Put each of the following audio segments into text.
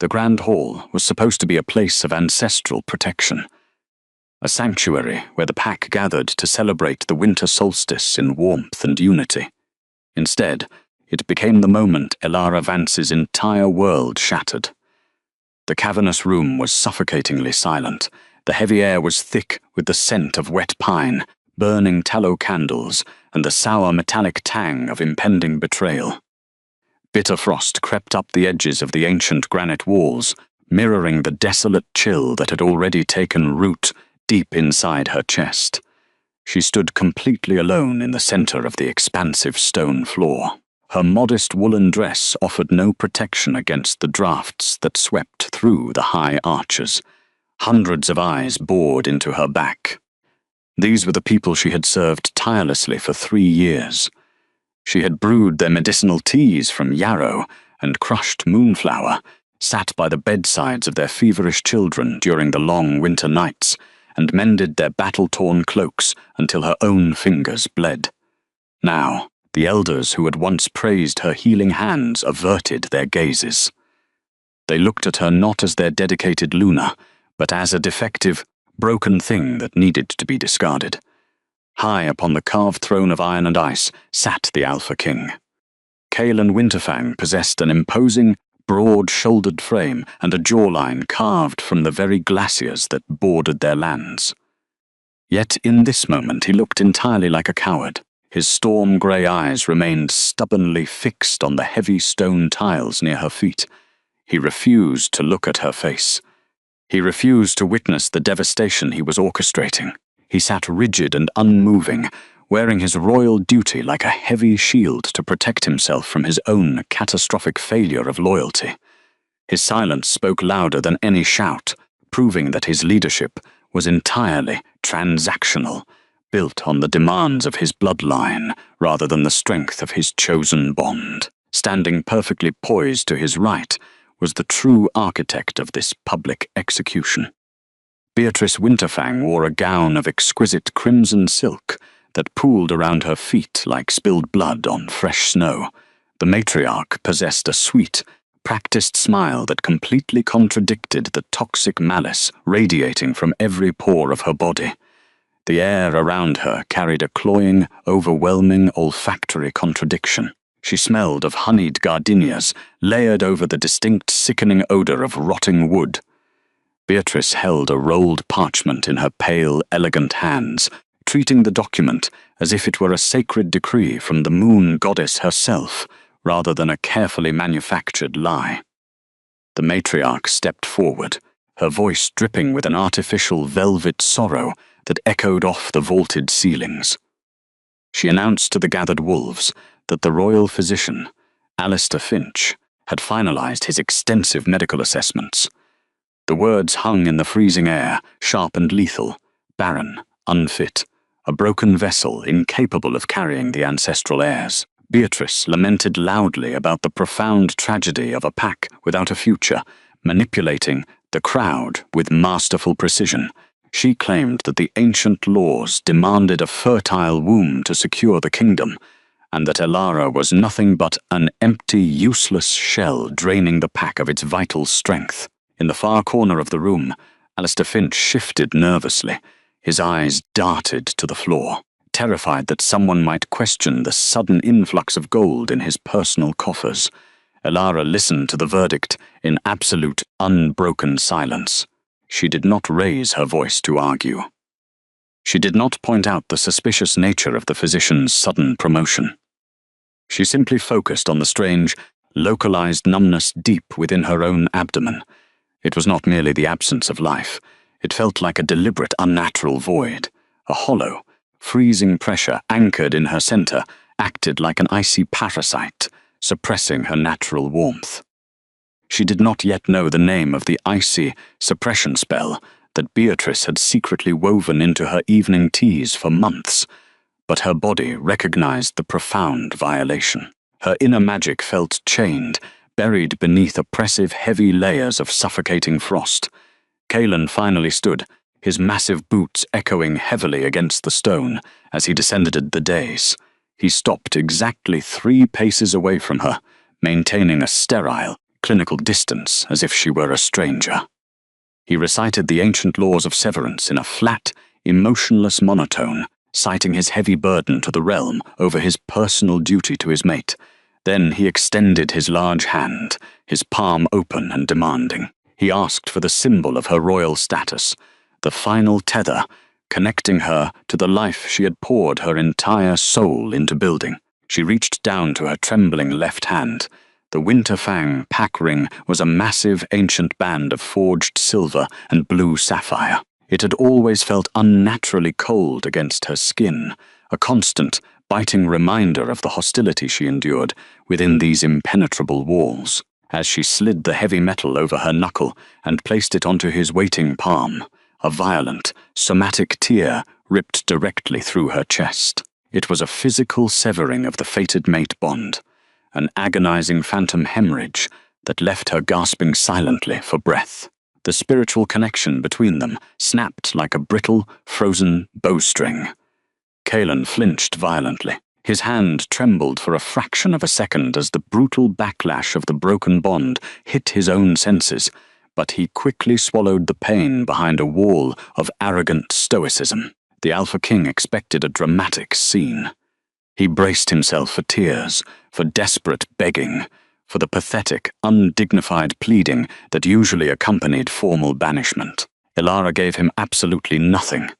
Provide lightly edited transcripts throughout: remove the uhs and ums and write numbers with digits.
The Grand Hall was supposed to be a place of ancestral protection, a sanctuary where the pack gathered to celebrate the winter solstice in warmth and unity. Instead, it became the moment Elara Vance's entire world shattered. The cavernous room was suffocatingly silent. The heavy air was thick with the scent of wet pine, burning tallow candles, and the sour metallic tang of impending betrayal. Bitter frost crept up the edges of the ancient granite walls, mirroring the desolate chill that had already taken root deep inside her chest. She stood completely alone in the center of the expansive stone floor. Her modest woolen dress offered no protection against the drafts that swept through the high arches. Hundreds of eyes bored into her back. These were the people she had served tirelessly for 3 years. She had brewed their medicinal teas from yarrow and crushed moonflower, sat by the bedsides of their feverish children during the long winter nights, and mended their battle-torn cloaks until her own fingers bled. Now, the elders who had once praised her healing hands averted their gazes. They looked at her not as their dedicated Luna, but as a defective, broken thing that needed to be discarded. High upon the carved throne of iron and ice sat the Alpha King. Caelan Winterfang possessed an imposing, broad-shouldered frame and a jawline carved from the very glaciers that bordered their lands. Yet in this moment he looked entirely like a coward. His storm-grey eyes remained stubbornly fixed on the heavy stone tiles near her feet. He refused to look at her face. He refused to witness the devastation he was orchestrating. He sat rigid and unmoving, wearing his royal duty like a heavy shield to protect himself from his own catastrophic failure of loyalty. His silence spoke louder than any shout, proving that his leadership was entirely transactional, built on the demands of his bloodline rather than the strength of his chosen bond. Standing perfectly poised to his right was the true architect of this public execution. Beatrice Winterfang wore a gown of exquisite crimson silk that pooled around her feet like spilled blood on fresh snow. The matriarch possessed a sweet, practiced smile that completely contradicted the toxic malice radiating from every pore of her body. The air around her carried a cloying, overwhelming olfactory contradiction. She smelled of honeyed gardenias, layered over the distinct sickening odor of rotting wood. Beatrice held a rolled parchment in her pale, elegant hands, treating the document as if it were a sacred decree from the moon goddess herself, rather than a carefully manufactured lie. The matriarch stepped forward, her voice dripping with an artificial velvet sorrow that echoed off the vaulted ceilings. She announced to the gathered wolves that the royal physician, Alistair Finch, had finalized his extensive medical assessments. The words hung in the freezing air, sharp and lethal, barren, unfit, a broken vessel incapable of carrying the ancestral heirs. Beatrice lamented loudly about the profound tragedy of a pack without a future, manipulating the crowd with masterful precision. She claimed that the ancient laws demanded a fertile womb to secure the kingdom, and that Elara was nothing but an empty, useless shell draining the pack of its vital strength. In the far corner of the room, Alistair Finch shifted nervously. His eyes darted to the floor, terrified that someone might question the sudden influx of gold in his personal coffers. Elara listened to the verdict in absolute, unbroken silence. She did not raise her voice to argue. She did not point out the suspicious nature of the physician's sudden promotion. She simply focused on the strange, localized numbness deep within her own abdomen. It was not merely the absence of life. It felt like a deliberate, unnatural void. A hollow, freezing pressure anchored in her center acted like an icy parasite, suppressing her natural warmth. She did not yet know the name of the icy suppression spell that Beatrice had secretly woven into her evening teas for months, but her body recognized the profound violation. Her inner magic felt chained, buried beneath oppressive heavy layers of suffocating frost. Caelan finally stood, his massive boots echoing heavily against the stone as he descended the dais. He stopped exactly 3 paces away from her, maintaining a sterile, clinical distance as if she were a stranger. He recited the ancient laws of severance in a flat, emotionless monotone, citing his heavy burden to the realm over his personal duty to his mate. Then he extended his large hand, his palm open and demanding. He asked for the symbol of her royal status, the final tether, connecting her to the life she had poured her entire soul into building. She reached down to her trembling left hand. The Winterfang pack ring was a massive ancient band of forged silver and blue sapphire. It had always felt unnaturally cold against her skin, a constant, biting reminder of the hostility she endured within these impenetrable walls. As she slid the heavy metal over her knuckle and placed it onto his waiting palm, a violent, somatic tear ripped directly through her chest. It was a physical severing of the fated mate bond, an agonizing phantom hemorrhage that left her gasping silently for breath. The spiritual connection between them snapped like a brittle, frozen bowstring. Kalen flinched violently. His hand trembled for a fraction of a second as the brutal backlash of the broken bond hit his own senses, but he quickly swallowed the pain behind a wall of arrogant stoicism. The Alpha King expected a dramatic scene. He braced himself for tears, for desperate begging, for the pathetic, undignified pleading that usually accompanied formal banishment. Ilara gave him absolutely nothing.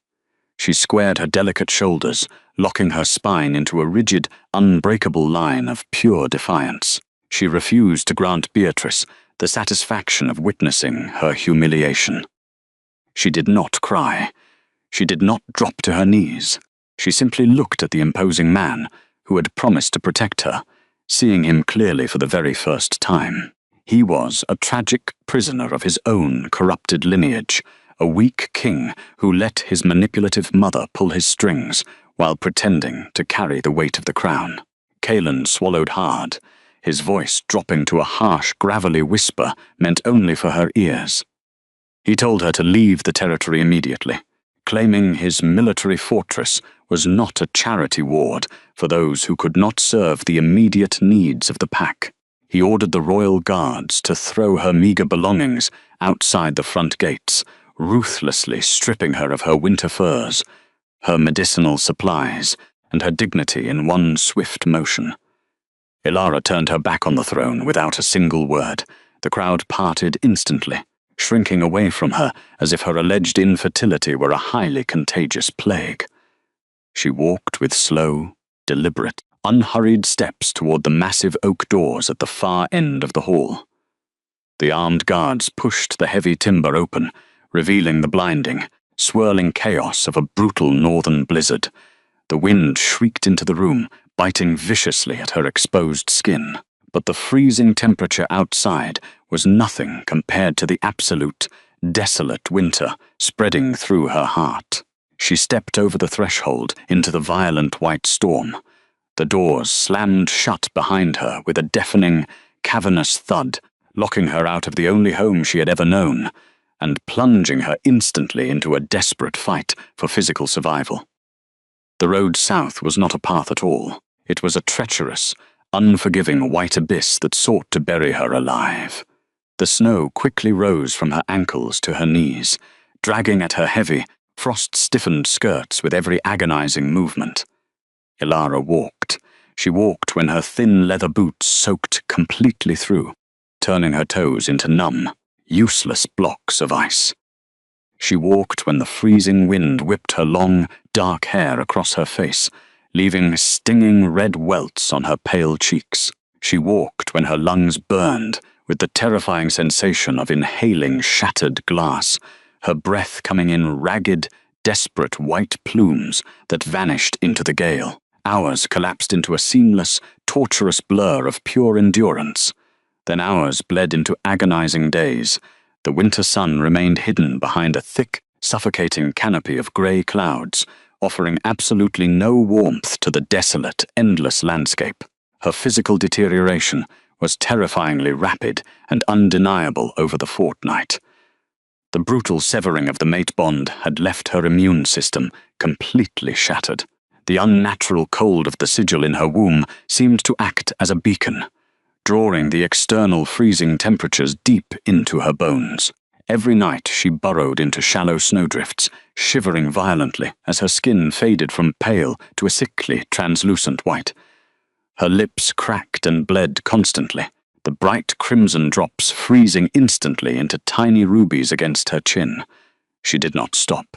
She squared her delicate shoulders, locking her spine into a rigid, unbreakable line of pure defiance. She refused to grant Beatrice the satisfaction of witnessing her humiliation. She did not cry. She did not drop to her knees. She simply looked at the imposing man who had promised to protect her, seeing him clearly for the very first time. He was a tragic prisoner of his own corrupted lineage, a weak king who let his manipulative mother pull his strings while pretending to carry the weight of the crown. Kalen swallowed hard, his voice dropping to a harsh, gravelly whisper meant only for her ears. He told her to leave the territory immediately, claiming his military fortress was not a charity ward for those who could not serve the immediate needs of the pack. He ordered the royal guards to throw her meager belongings outside the front gates, ruthlessly stripping her of her winter furs, her medicinal supplies, and her dignity in one swift motion. Ilara turned her back on the throne without a single word. The crowd parted instantly, shrinking away from her as if her alleged infertility were a highly contagious plague. She walked with slow, deliberate, unhurried steps toward the massive oak doors at the far end of the hall. The armed guards pushed the heavy timber open, revealing the blinding, swirling chaos of a brutal northern blizzard. The wind shrieked into the room, biting viciously at her exposed skin. But the freezing temperature outside was nothing compared to the absolute, desolate winter spreading through her heart. She stepped over the threshold into the violent white storm. The doors slammed shut behind her with a deafening, cavernous thud, locking her out of the only home she had ever known, and plunging her instantly into a desperate fight for physical survival. The road south was not a path at all. It was a treacherous, unforgiving white abyss that sought to bury her alive. The snow quickly rose from her ankles to her knees, dragging at her heavy, frost-stiffened skirts with every agonizing movement. Ilara walked. She walked when her thin leather boots soaked completely through, turning her toes into numb, useless blocks of ice. She walked when the freezing wind whipped her long, dark hair across her face, leaving stinging red welts on her pale cheeks. She walked when her lungs burned with the terrifying sensation of inhaling shattered glass, her breath coming in ragged, desperate white plumes that vanished into the gale. Hours collapsed into a seamless, torturous blur of pure endurance. Then hours bled into agonizing days. The winter sun remained hidden behind a thick, suffocating canopy of grey clouds, offering absolutely no warmth to the desolate, endless landscape. Her physical deterioration was terrifyingly rapid and undeniable over the fortnight. The brutal severing of the mate bond had left her immune system completely shattered. The unnatural cold of the sigil in her womb seemed to act as a beacon, drawing the external freezing temperatures deep into her bones. Every night she burrowed into shallow snowdrifts, shivering violently as her skin faded from pale to a sickly, translucent white. Her lips cracked and bled constantly, the bright crimson drops freezing instantly into tiny rubies against her chin. She did not stop.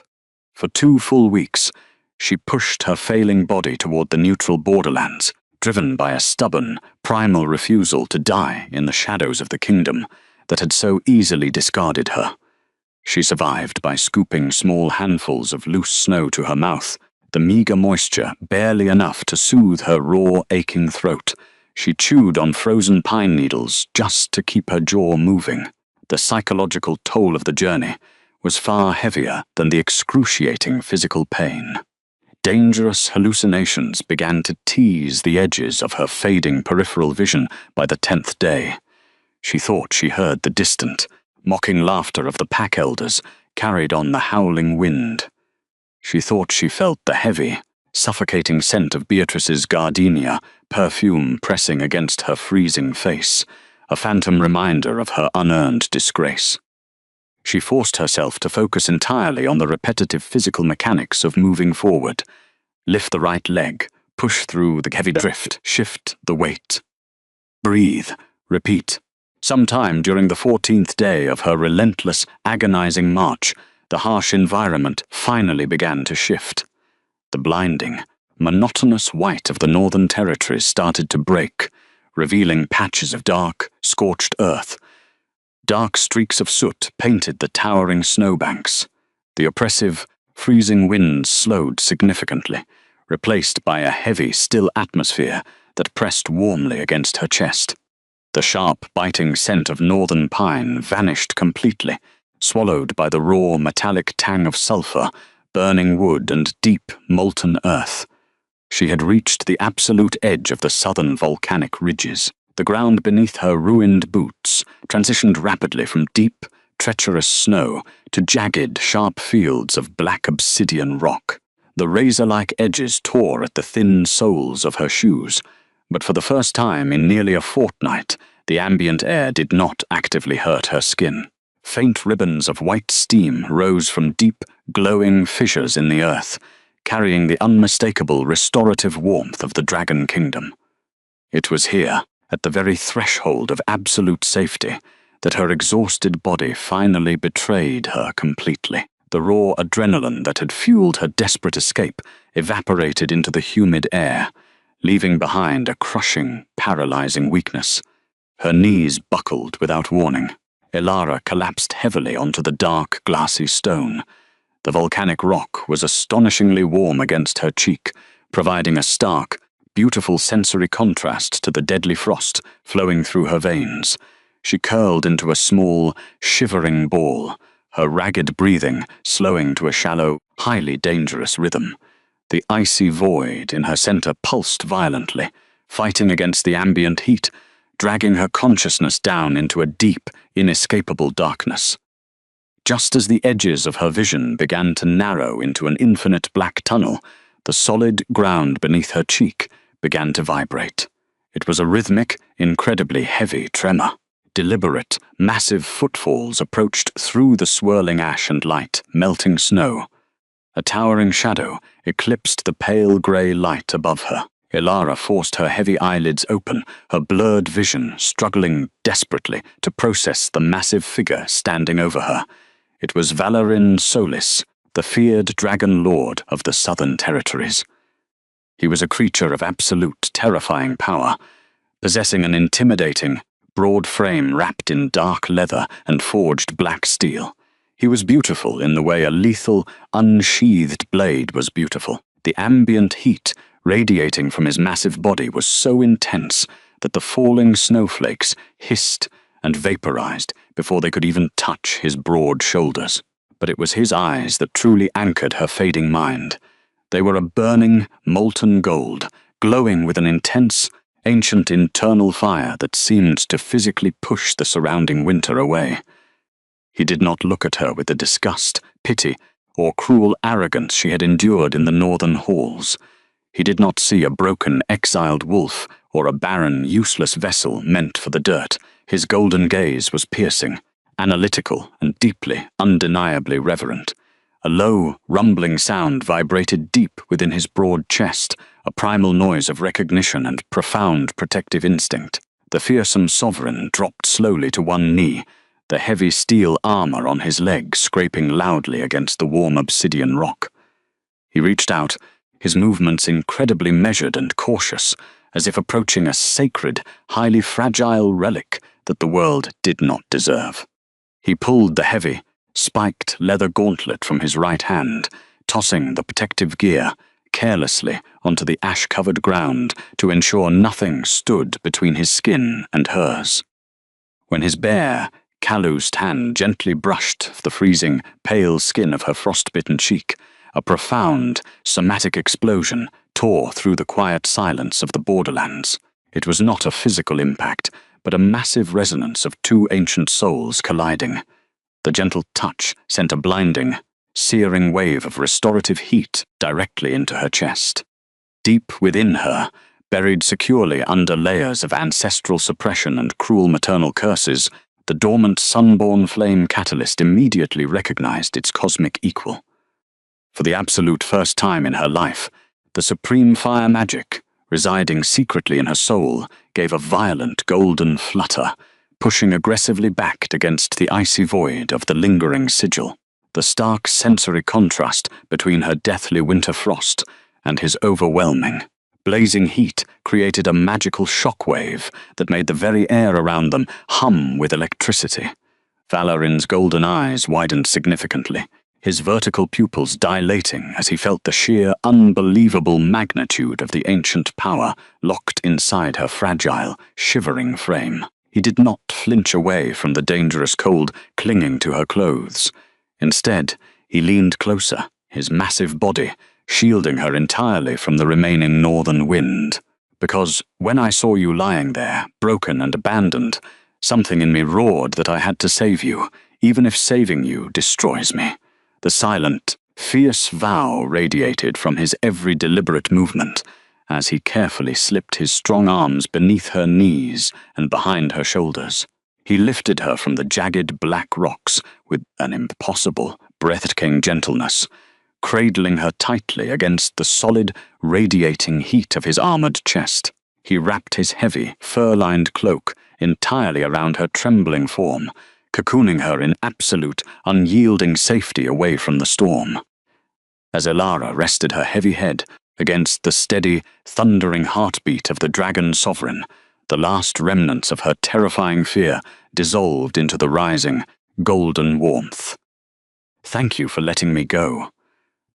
For 2 full weeks, she pushed her failing body toward the neutral borderlands, driven by a stubborn, primal refusal to die in the shadows of the kingdom that had so easily discarded her. She survived by scooping small handfuls of loose snow to her mouth, the meager moisture barely enough to soothe her raw, aching throat. She chewed on frozen pine needles just to keep her jaw moving. The psychological toll of the journey was far heavier than the excruciating physical pain. Dangerous hallucinations began to tease the edges of her fading peripheral vision by the 10th day. She thought she heard the distant, mocking laughter of the pack elders carried on the howling wind. She thought she felt the heavy, suffocating scent of Beatrice's gardenia perfume pressing against her freezing face, a phantom reminder of her unearned disgrace. She forced herself to focus entirely on the repetitive physical mechanics of moving forward. Lift the right leg, push through the heavy drift, shift the weight. Breathe, repeat. Sometime during the 14th day of her relentless, agonizing march, the harsh environment finally began to shift. The blinding, monotonous white of the Northern Territories started to break, revealing patches of dark, scorched earth. Dark streaks of soot painted the towering snowbanks. The oppressive, freezing winds slowed significantly, replaced by a heavy, still atmosphere that pressed warmly against her chest. The sharp, biting scent of northern pine vanished completely, swallowed by the raw, metallic tang of sulfur, burning wood, and deep, molten earth. She had reached the absolute edge of the southern volcanic ridges. The ground beneath her ruined boots transitioned rapidly from deep, treacherous snow to jagged, sharp fields of black obsidian rock. The razor-like edges tore at the thin soles of her shoes, but for the first time in nearly a fortnight, the ambient air did not actively hurt her skin. Faint ribbons of white steam rose from deep, glowing fissures in the earth, carrying the unmistakable restorative warmth of the Dragon Kingdom. It was here, at the very threshold of absolute safety, that her exhausted body finally betrayed her completely. The raw adrenaline that had fueled her desperate escape evaporated into the humid air, leaving behind a crushing, paralyzing weakness. Her knees buckled without warning. Elara collapsed heavily onto the dark, glassy stone. The volcanic rock was astonishingly warm against her cheek, providing a stark, beautiful sensory contrast to the deadly frost flowing through her veins. She curled into a small, shivering ball, her ragged breathing slowing to a shallow, highly dangerous rhythm. The icy void in her center pulsed violently, fighting against the ambient heat, dragging her consciousness down into a deep, inescapable darkness. Just as the edges of her vision began to narrow into an infinite black tunnel, the solid ground beneath her cheek began to vibrate. It was a rhythmic, incredibly heavy tremor. Deliberate, massive footfalls approached through the swirling ash and light, melting snow. A towering shadow eclipsed the pale grey light above her. Elara forced her heavy eyelids open, her blurred vision struggling desperately to process the massive figure standing over her. It was Valerin Solis, the feared dragon lord of the Southern Territories. He was a creature of absolute, terrifying power, possessing an intimidating, broad frame wrapped in dark leather and forged black steel. He was beautiful in the way a lethal, unsheathed blade was beautiful. The ambient heat radiating from his massive body was so intense that the falling snowflakes hissed and vaporized before they could even touch his broad shoulders. But it was his eyes that truly anchored her fading mind. They were a burning, molten gold, glowing with an intense, ancient internal fire that seemed to physically push the surrounding winter away. He did not look at her with the disgust, pity, or cruel arrogance she had endured in the northern halls. He did not see a broken, exiled wolf or a barren, useless vessel meant for the dirt, his golden gaze was piercing, analytical and deeply, undeniably reverent. A low, rumbling sound vibrated deep within his broad chest, a primal noise of recognition and profound protective instinct. The fearsome sovereign dropped slowly to one knee, the heavy steel armor on his leg scraping loudly against the warm obsidian rock. He reached out, his movements incredibly measured and cautious, as if approaching a sacred, highly fragile relic that the world did not deserve. He pulled the heavy, spiked leather gauntlet from his right hand, tossing the protective gear carelessly onto the ash-covered ground to ensure nothing stood between his skin and hers. When his bare, calloused hand gently brushed the freezing, pale skin of her frostbitten cheek, a profound, somatic explosion tore through the quiet silence of the borderlands. It was not a physical impact, but a massive resonance of two ancient souls colliding. The gentle touch sent a blinding, searing wave of restorative heat directly into her chest. Deep within her, buried securely under layers of ancestral suppression and cruel maternal curses, the dormant sunborn flame catalyst immediately recognized its cosmic equal. For the absolute first time in her life, the supreme fire magic, residing secretly in her soul, gave a violent golden flutter, pushing aggressively back against the icy void of the lingering sigil. The stark sensory contrast between her deathly winter frost and his overwhelming, blazing heat created a magical shockwave that made the very air around them hum with electricity. Valorin's golden eyes widened significantly, his vertical pupils dilating as he felt the sheer, unbelievable magnitude of the ancient power locked inside her fragile, shivering frame. He did not flinch away from the dangerous cold clinging to her clothes. Instead, he leaned closer, his massive body shielding her entirely from the remaining northern wind. Because when I saw you lying there, broken and abandoned, something in me roared that I had to save you, even if saving you destroys me. The silent, fierce vow radiated from his every deliberate movement, as he carefully slipped his strong arms beneath her knees and behind her shoulders. He lifted her from the jagged black rocks with an impossible, breathtaking gentleness, cradling her tightly against the solid, radiating heat of his armored chest. He wrapped his heavy, fur-lined cloak entirely around her trembling form, cocooning her in absolute, unyielding safety away from the storm. As Elara rested her heavy head against the steady, thundering heartbeat of the dragon sovereign, the last remnants of her terrifying fear dissolved into the rising, golden warmth. Thank you for letting me go.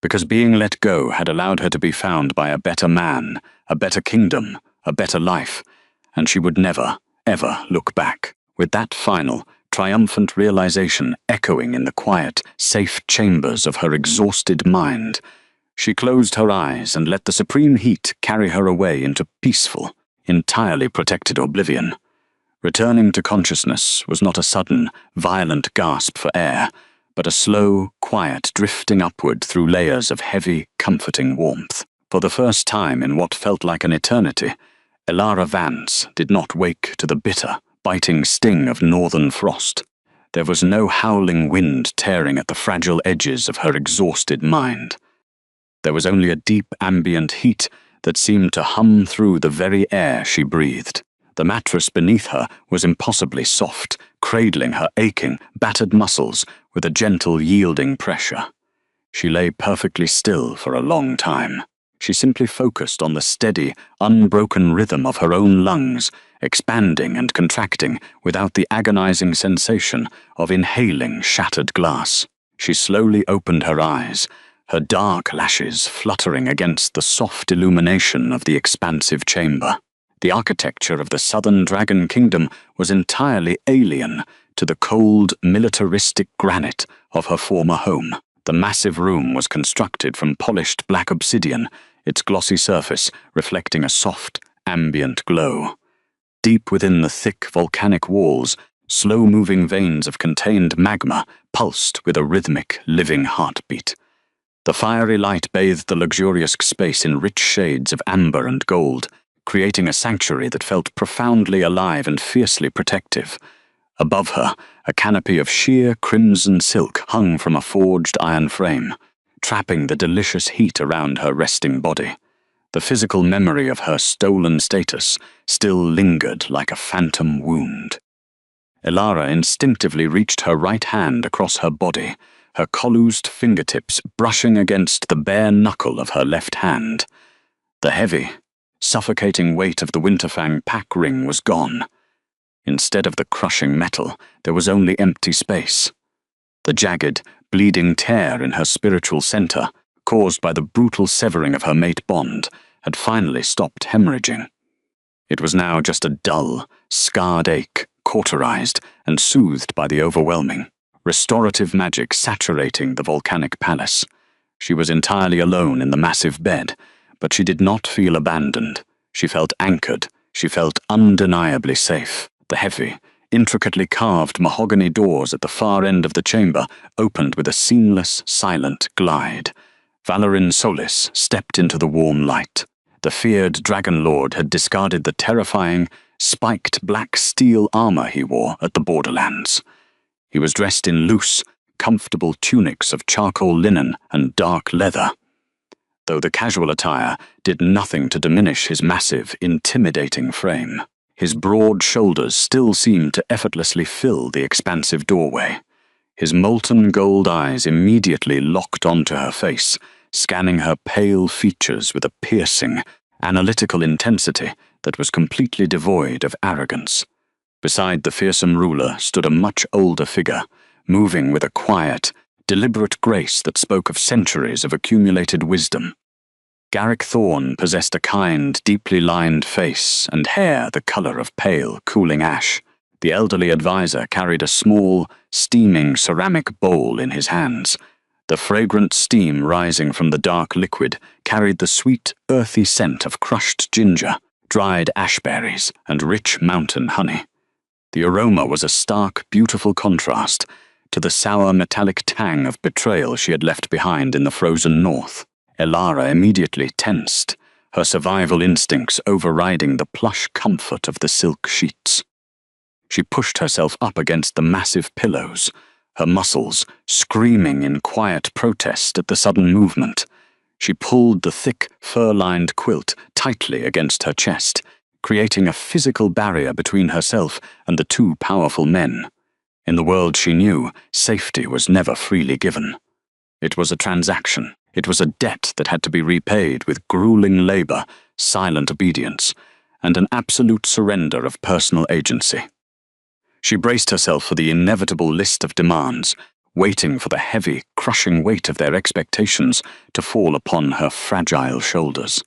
Because being let go had allowed her to be found by a better man, a better kingdom, a better life, and she would never, ever look back. With that final, triumphant realization echoing in the quiet, safe chambers of her exhausted mind, she closed her eyes and let the supreme heat carry her away into peaceful, entirely protected oblivion. Returning to consciousness was not a sudden, violent gasp for air, but a slow, quiet drifting upward through layers of heavy, comforting warmth. For the first time in what felt like an eternity, Elara Vance did not wake to the bitter, biting sting of northern frost. There was no howling wind tearing at the fragile edges of her exhausted mind. There was only a deep ambient heat that seemed to hum through the very air she breathed. The mattress beneath her was impossibly soft, cradling her aching, battered muscles with a gentle, yielding pressure. She lay perfectly still for a long time. She simply focused on the steady, unbroken rhythm of her own lungs, expanding and contracting without the agonizing sensation of inhaling shattered glass. She slowly opened her eyes, her dark lashes fluttering against the soft illumination of the expansive chamber. The architecture of the southern dragon kingdom was entirely alien to the cold, militaristic granite of her former home. The massive room was constructed from polished black obsidian, its glossy surface reflecting a soft, ambient glow. Deep within the thick volcanic walls, slow-moving veins of contained magma pulsed with a rhythmic, living heartbeat. The fiery light bathed the luxurious space in rich shades of amber and gold, creating a sanctuary that felt profoundly alive and fiercely protective. Above her, a canopy of sheer crimson silk hung from a forged iron frame, trapping the delicious heat around her resting body. The physical memory of her stolen status still lingered like a phantom wound. Elara instinctively reached her right hand across her body, her collused fingertips brushing against the bare knuckle of her left hand. The heavy, suffocating weight of the Winterfang pack ring was gone. Instead of the crushing metal, there was only empty space. The jagged, bleeding tear in her spiritual center, caused by the brutal severing of her mate bond, had finally stopped hemorrhaging. It was now just a dull, scarred ache, cauterized and soothed by the overwhelming, restorative magic saturating the volcanic palace. She was entirely alone in the massive bed, but she did not feel abandoned. She felt anchored. She felt undeniably safe. The heavy, intricately carved mahogany doors at the far end of the chamber opened with a seamless, silent glide. Valorin Solis stepped into the warm light. The feared Dragon Lord had discarded the terrifying, spiked black steel armor he wore at the Borderlands. He was dressed in loose, comfortable tunics of charcoal linen and dark leather. Though the casual attire did nothing to diminish his massive, intimidating frame, his broad shoulders still seemed to effortlessly fill the expansive doorway. His molten gold eyes immediately locked onto her face, scanning her pale features with a piercing, analytical intensity that was completely devoid of arrogance. Beside the fearsome ruler stood a much older figure, moving with a quiet, deliberate grace that spoke of centuries of accumulated wisdom. Garrick Thorne possessed a kind, deeply lined face and hair the color of pale, cooling ash. The elderly advisor carried a small, steaming ceramic bowl in his hands. The fragrant steam rising from the dark liquid carried the sweet, earthy scent of crushed ginger, dried ashberries, and rich mountain honey. The aroma was a stark, beautiful contrast to the sour metallic tang of betrayal she had left behind in the frozen north. Elara immediately tensed, her survival instincts overriding the plush comfort of the silk sheets. She pushed herself up against the massive pillows, her muscles screaming in quiet protest at the sudden movement. She pulled the thick, fur-lined quilt tightly against her chest, creating a physical barrier between herself and the two powerful men. In the world she knew, safety was never freely given. It was a transaction. It was a debt that had to be repaid with grueling labor, silent obedience, and an absolute surrender of personal agency. She braced herself for the inevitable list of demands, waiting for the heavy, crushing weight of their expectations to fall upon her fragile shoulders.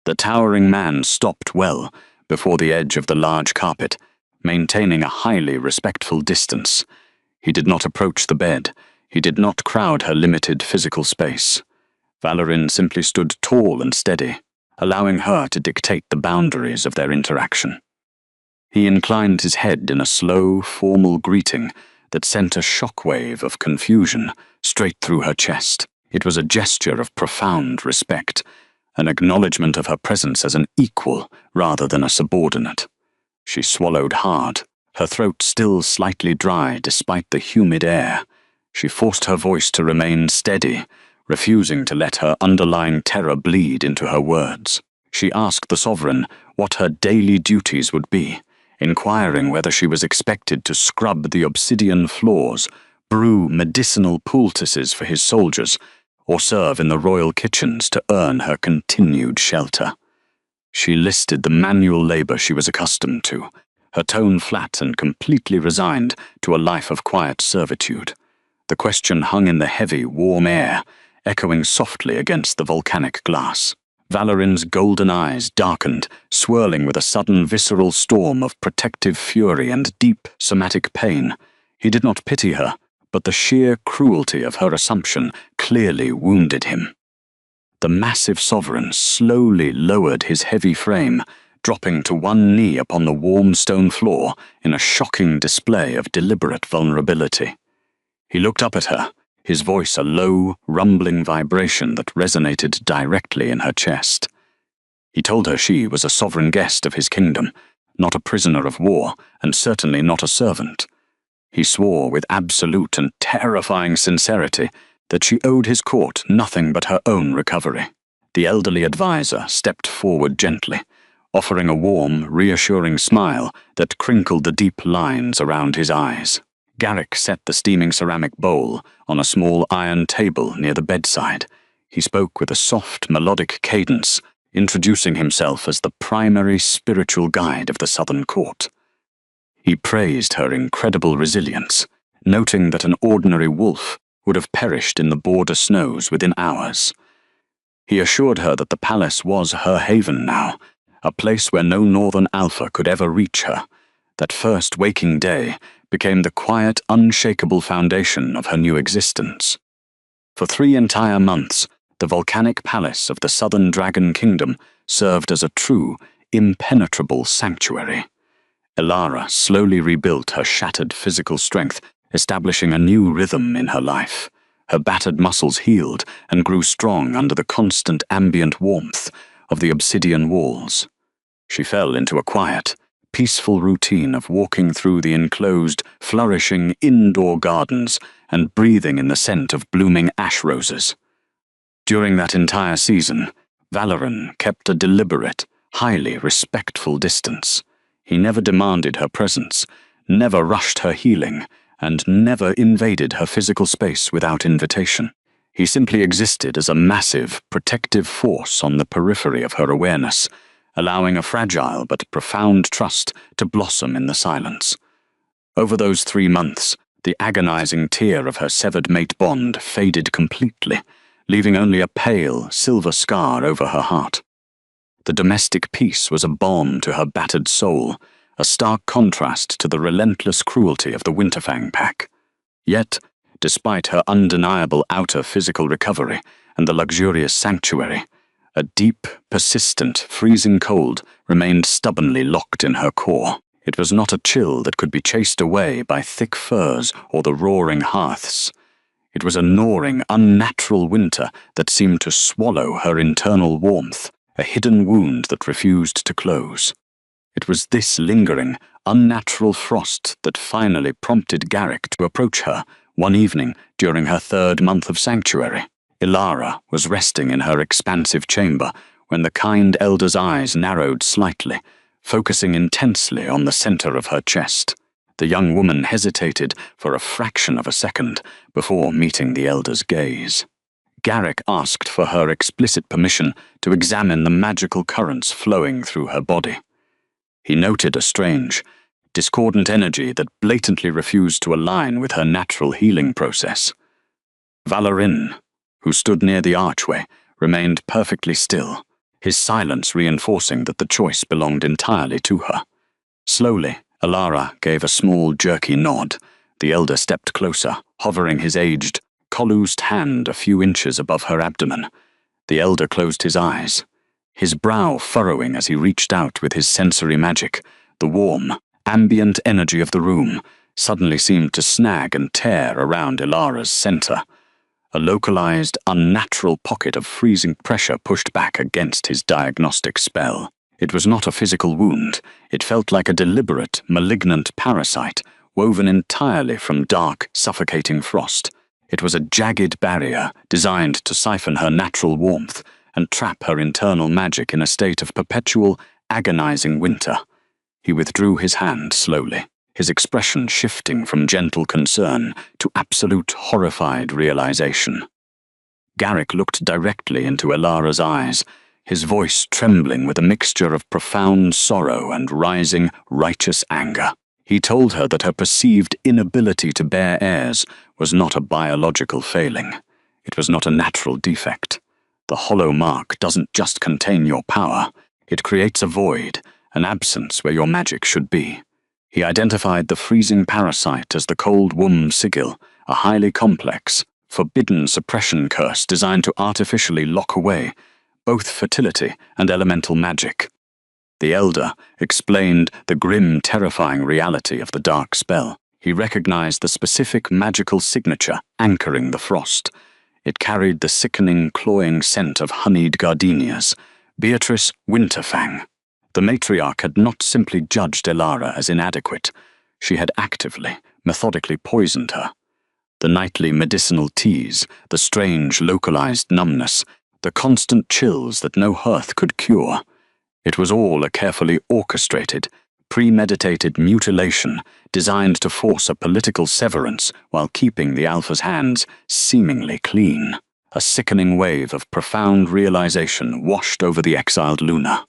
The towering man stopped well before the edge of the large carpet, maintaining a highly respectful distance. He did not approach the bed. He did not crowd her limited physical space. Valorin simply stood tall and steady, allowing her to dictate the boundaries of their interaction. He inclined his head in a slow, formal greeting that sent a shockwave of confusion straight through her chest. It was a gesture of profound respect, an acknowledgement of her presence as an equal rather than a subordinate. She swallowed hard, her throat still slightly dry despite the humid air. She forced her voice to remain steady, refusing to let her underlying terror bleed into her words. She asked the sovereign what her daily duties would be, inquiring whether she was expected to scrub the obsidian floors, brew medicinal poultices for his soldiers, or serve in the royal kitchens to earn her continued shelter. She listed the manual labor she was accustomed to, her tone flat and completely resigned to a life of quiet servitude. The question hung in the heavy, warm air, echoing softly against the volcanic glass. Valorin's golden eyes darkened, swirling with a sudden visceral storm of protective fury and deep, somatic pain. He did not pity her, but the sheer cruelty of her assumption clearly wounded him. The massive sovereign slowly lowered his heavy frame, dropping to one knee upon the warm stone floor in a shocking display of deliberate vulnerability. He looked up at her, his voice a low, rumbling vibration that resonated directly in her chest. He told her she was a sovereign guest of his kingdom, not a prisoner of war, and certainly not a servant. He swore with absolute and terrifying sincerity that she owed his court nothing but her own recovery. The elderly advisor stepped forward gently, offering a warm, reassuring smile that crinkled the deep lines around his eyes. Garrick set the steaming ceramic bowl on a small iron table near the bedside. He spoke with a soft, melodic cadence, introducing himself as the primary spiritual guide of the Southern Court. He praised her incredible resilience, noting that an ordinary wolf would have perished in the border snows within hours. He assured her that the palace was her haven now, a place where no northern alpha could ever reach her. That first waking day became the quiet, unshakable foundation of her new existence. For 3 entire months, the volcanic palace of the Southern Dragon Kingdom served as a true, impenetrable sanctuary. Elara slowly rebuilt her shattered physical strength, establishing a new rhythm in her life. Her battered muscles healed and grew strong under the constant ambient warmth of the obsidian walls. She fell into a quiet, peaceful routine of walking through the enclosed, flourishing indoor gardens and breathing in the scent of blooming ash roses. During that entire season, Valerian kept a deliberate, highly respectful distance. He never demanded her presence, never rushed her healing, and never invaded her physical space without invitation. He simply existed as a massive, protective force on the periphery of her awareness, allowing a fragile but profound trust to blossom in the silence. Over those 3 months, the agonizing tear of her severed mate bond faded completely, leaving only a pale, silver scar over her heart. The domestic peace was a balm to her battered soul, a stark contrast to the relentless cruelty of the Winterfang pack. Yet, despite her undeniable outer physical recovery and the luxurious sanctuary, a deep, persistent, freezing cold remained stubbornly locked in her core. It was not a chill that could be chased away by thick furs or the roaring hearths. It was a gnawing, unnatural winter that seemed to swallow her internal warmth, a hidden wound that refused to close. It was this lingering, unnatural frost that finally prompted Garrick to approach her one evening during her 3rd month of sanctuary. Elara was resting in her expansive chamber when the kind elder's eyes narrowed slightly, focusing intensely on the center of her chest. The young woman hesitated for a fraction of a second before meeting the elder's gaze. Garrick asked for her explicit permission to examine the magical currents flowing through her body. He noted a strange, discordant energy that blatantly refused to align with her natural healing process. Valerian, who stood near the archway, remained perfectly still, his silence reinforcing that the choice belonged entirely to her. Slowly, Elara gave a small, jerky nod. The elder stepped closer, hovering his aged, collused hand a few inches above her abdomen. The elder closed his eyes, his brow furrowing as he reached out with his sensory magic. The warm, ambient energy of the room suddenly seemed to snag and tear around Elara's center. A localized, unnatural pocket of freezing pressure pushed back against his diagnostic spell. It was not a physical wound. It felt like a deliberate, malignant parasite woven entirely from dark, suffocating frost. It was a jagged barrier designed to siphon her natural warmth and trap her internal magic in a state of perpetual, agonizing winter. He withdrew his hand slowly, his expression shifting from gentle concern to absolute horrified realization. Garrick looked directly into Elara's eyes, his voice trembling with a mixture of profound sorrow and rising, righteous anger. He told her that her perceived inability to bear heirs was not a biological failing. It was not a natural defect. The hollow mark doesn't just contain your power. It creates a void, an absence where your magic should be. He identified the freezing parasite as the cold womb sigil, a highly complex, forbidden suppression curse designed to artificially lock away both fertility and elemental magic. The elder explained the grim, terrifying reality of the dark spell. He recognized the specific magical signature anchoring the frost. It carried the sickening, cloying scent of honeyed gardenias, Beatrice Winterfang. The matriarch had not simply judged Elara as inadequate. She had actively, methodically poisoned her. The nightly medicinal teas, the strange localized numbness, the constant chills that no hearth could cure. It was all a carefully orchestrated, premeditated mutilation designed to force a political severance while keeping the Alpha's hands seemingly clean. A sickening wave of profound realization washed over the exiled Luna.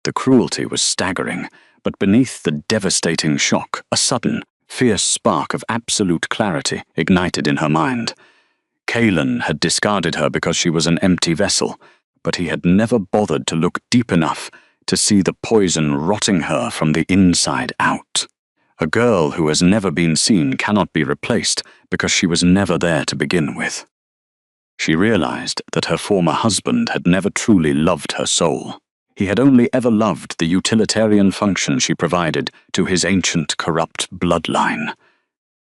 The cruelty was staggering, but beneath the devastating shock, a sudden, fierce spark of absolute clarity ignited in her mind. Kalen had discarded her because she was an empty vessel, but he had never bothered to look deep enough to see the poison rotting her from the inside out. A girl who has never been seen cannot be replaced because she was never there to begin with. She realized that her former husband had never truly loved her soul. He had only ever loved the utilitarian function she provided to his ancient corrupt bloodline.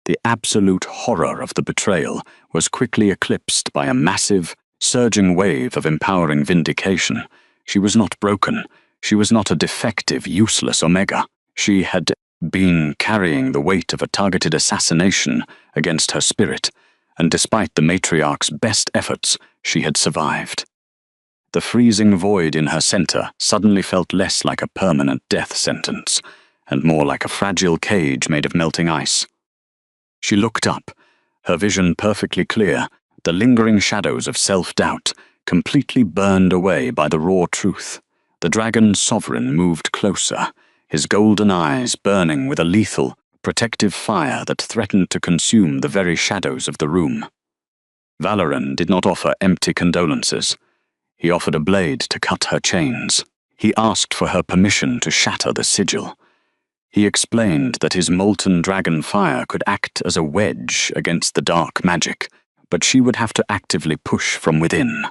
The absolute horror of the betrayal was quickly eclipsed by a massive, surging wave of empowering vindication. She was not broken. She was not a defective, useless Omega. She had been carrying the weight of a targeted assassination against her spirit, and despite the matriarch's best efforts, she had survived. The freezing void in her center suddenly felt less like a permanent death sentence, and more like a fragile cage made of melting ice. She looked up, her vision perfectly clear, the lingering shadows of self-doubt completely burned away by the raw truth. The dragon sovereign moved closer, his golden eyes burning with a lethal, protective fire that threatened to consume the very shadows of the room. Valoryn did not offer empty condolences. He offered a blade to cut her chains. He asked for her permission to shatter the sigil. He explained that his molten dragon fire could act as a wedge against the dark magic, but she would have to actively push from within.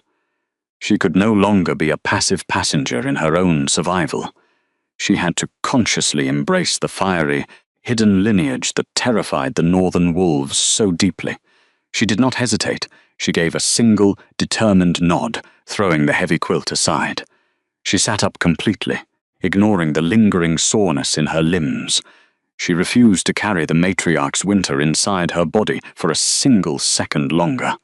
She could no longer be a passive passenger in her own survival. She had to consciously embrace the fiery, hidden lineage that terrified the northern wolves so deeply. She did not hesitate. She gave a single, determined nod, throwing the heavy quilt aside. She sat up completely, ignoring the lingering soreness in her limbs. She refused to carry the matriarch's winter inside her body for a single second longer.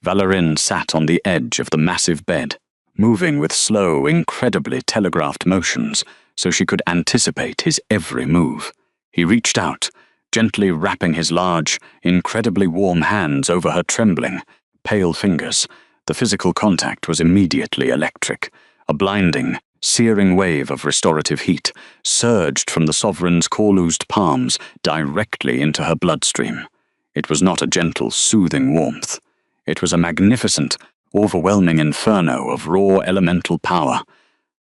Valoryn sat on the edge of the massive bed, moving with slow, incredibly telegraphed motions so she could anticipate his every move. He reached out, gently wrapping his large, incredibly warm hands over her trembling, pale fingers. The physical contact was immediately electric. A blinding, searing wave of restorative heat surged from the sovereign's corloosed palms directly into her bloodstream. It was not a gentle, soothing warmth. It was a magnificent, overwhelming inferno of raw elemental power.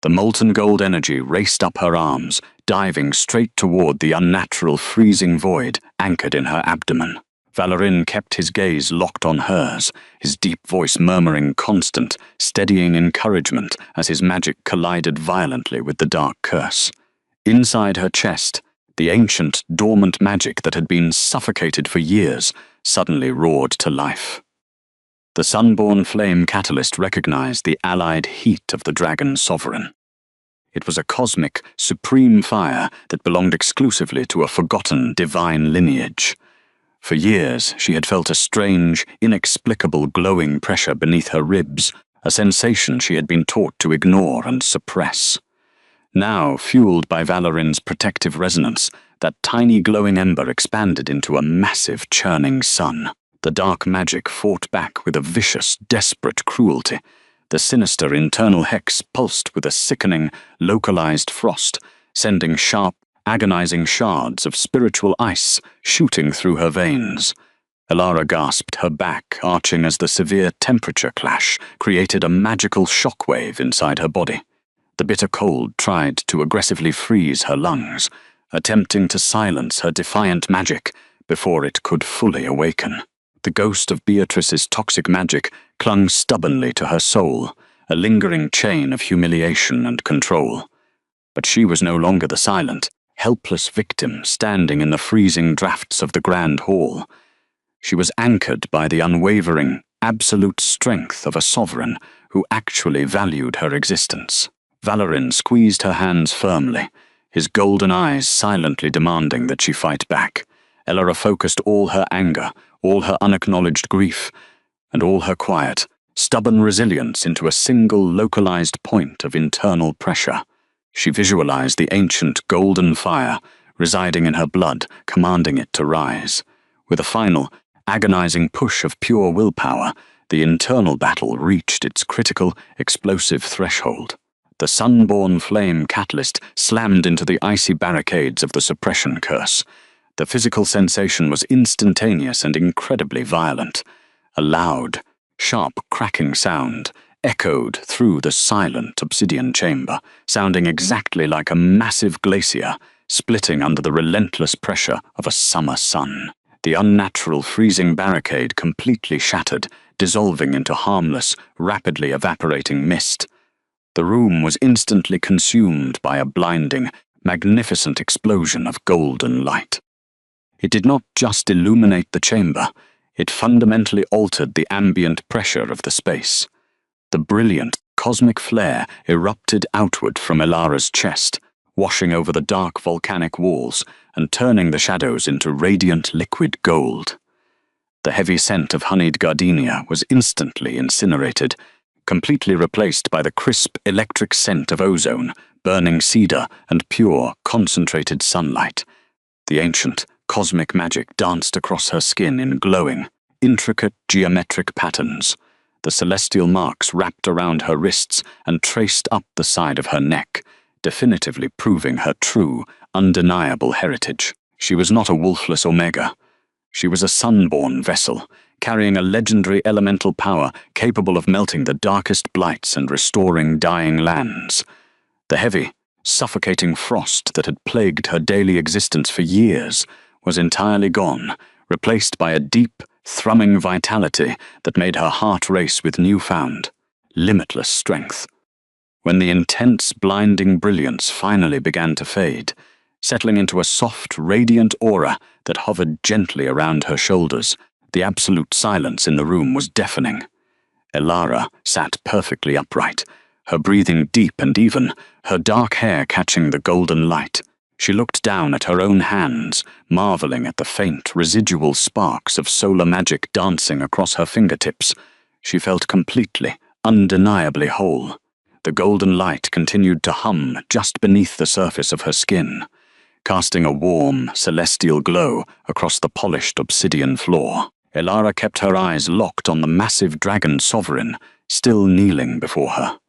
The molten gold energy raced up her arms, diving straight toward the unnatural freezing void anchored in her abdomen. Valoryn kept his gaze locked on hers, his deep voice murmuring constant, steadying encouragement as his magic collided violently with the dark curse. Inside her chest, the ancient, dormant magic that had been suffocated for years suddenly roared to life. The sunborn flame catalyst recognized the allied heat of the dragon sovereign. It was a cosmic, supreme fire that belonged exclusively to a forgotten divine lineage. For years, she had felt a strange, inexplicable glowing pressure beneath her ribs, a sensation she had been taught to ignore and suppress. Now, fueled by Valoryn's protective resonance, that tiny glowing ember expanded into a massive, churning sun. The dark magic fought back with a vicious, desperate cruelty. The sinister internal hex pulsed with a sickening, localized frost, sending sharp, agonizing shards of spiritual ice shooting through her veins. Elara gasped, her back arching as the severe temperature clash created a magical shockwave inside her body. The bitter cold tried to aggressively freeze her lungs, attempting to silence her defiant magic before it could fully awaken. The ghost of Beatrice's toxic magic clung stubbornly to her soul, a lingering chain of humiliation and control. But she was no longer the silent, helpless victim standing in the freezing drafts of the grand hall. She was anchored by the unwavering, absolute strength of a sovereign who actually valued her existence. Valerin squeezed her hands firmly, his golden eyes silently demanding that she fight back. Elara focused all her anger, all her unacknowledged grief, and all her quiet, stubborn resilience into a single localized point of internal pressure. She visualized the ancient golden fire residing in her blood, commanding it to rise. With a final, agonizing push of pure willpower, the internal battle reached its critical, explosive threshold. The sun-born flame catalyst slammed into the icy barricades of the suppression curse. The physical sensation was instantaneous and incredibly violent. A loud, sharp cracking sound echoed through the silent obsidian chamber, sounding exactly like a massive glacier splitting under the relentless pressure of a summer sun. The unnatural freezing barricade completely shattered, dissolving into harmless, rapidly evaporating mist. The room was instantly consumed by a blinding, magnificent explosion of golden light. It did not just illuminate the chamber, it fundamentally altered the ambient pressure of the space. The brilliant, cosmic flare erupted outward from Elara's chest, washing over the dark volcanic walls and turning the shadows into radiant liquid gold. The heavy scent of honeyed gardenia was instantly incinerated, completely replaced by the crisp electric scent of ozone, burning cedar, and pure, concentrated sunlight. The ancient, cosmic magic danced across her skin in glowing, intricate geometric patterns. The celestial marks wrapped around her wrists and traced up the side of her neck, definitively proving her true, undeniable heritage. She was not a wolfless omega. She was a sun-born vessel, carrying a legendary elemental power capable of melting the darkest blights and restoring dying lands. The heavy, suffocating frost that had plagued her daily existence for years was entirely gone, replaced by a deep, thrumming vitality that made her heart race with newfound, limitless strength. When the intense, blinding brilliance finally began to fade, settling into a soft, radiant aura that hovered gently around her shoulders, the absolute silence in the room was deafening. Elara sat perfectly upright, her breathing deep and even, her dark hair catching the golden light. She looked down at her own hands, marveling at the faint, residual sparks of solar magic dancing across her fingertips. She felt completely, undeniably whole. The golden light continued to hum just beneath the surface of her skin, casting a warm, celestial glow across the polished obsidian floor. Elara kept her eyes locked on the massive dragon sovereign, still kneeling before her.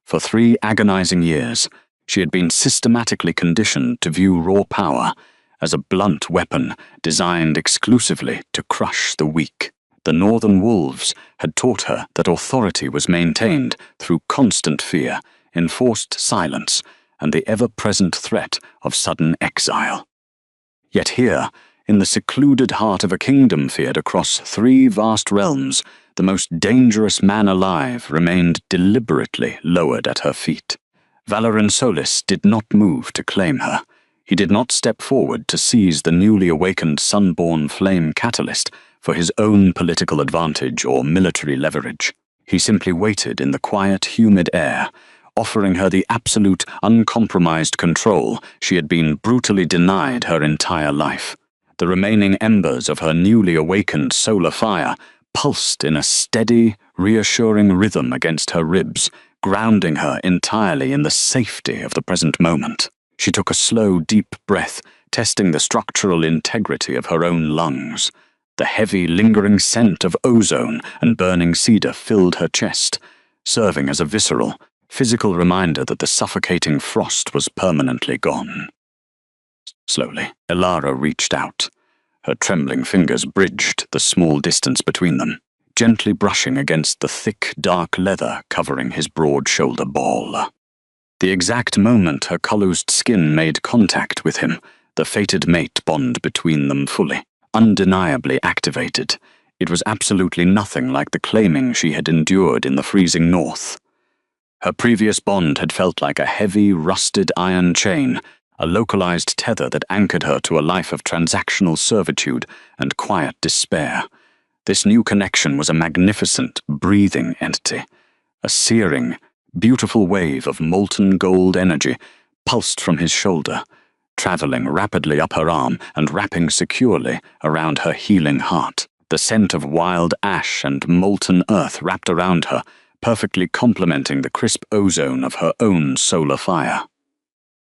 For 3 agonizing years, she had been systematically conditioned to view raw power as a blunt weapon designed exclusively to crush the weak. The northern wolves had taught her that authority was maintained through constant fear, enforced silence, and the ever-present threat of sudden exile. Yet here, in the secluded heart of a kingdom feared across 3 vast realms, the most dangerous man alive remained deliberately lowered at her feet. Valerin Solis did not move to claim her. He did not step forward to seize the newly awakened sun-born flame catalyst for his own political advantage or military leverage. He simply waited in the quiet, humid air, offering her the absolute, uncompromised control she had been brutally denied her entire life. The remaining embers of her newly awakened solar fire pulsed in a steady, reassuring rhythm against her ribs, grounding her entirely in the safety of the present moment. She took a slow, deep breath, testing the structural integrity of her own lungs. The heavy, lingering scent of ozone and burning cedar filled her chest, serving as a visceral, physical reminder that the suffocating frost was permanently gone. Slowly, Elara reached out. Her trembling fingers bridged the small distance between them, gently brushing against the thick, dark leather covering his broad shoulder ball. The exact moment her collused skin made contact with him, the fated mate bond between them fully, undeniably activated. It was absolutely nothing like the claiming she had endured in the freezing north. Her previous bond had felt like a heavy, rusted iron chain, a localized tether that anchored her to a life of transactional servitude and quiet despair. This new connection was a magnificent, breathing entity, A searing, beautiful wave of molten gold energy pulsed from his shoulder, traveling rapidly up her arm and wrapping securely around her healing heart. The scent of wild ash and molten earth wrapped around her, perfectly complementing the crisp ozone of her own solar fire.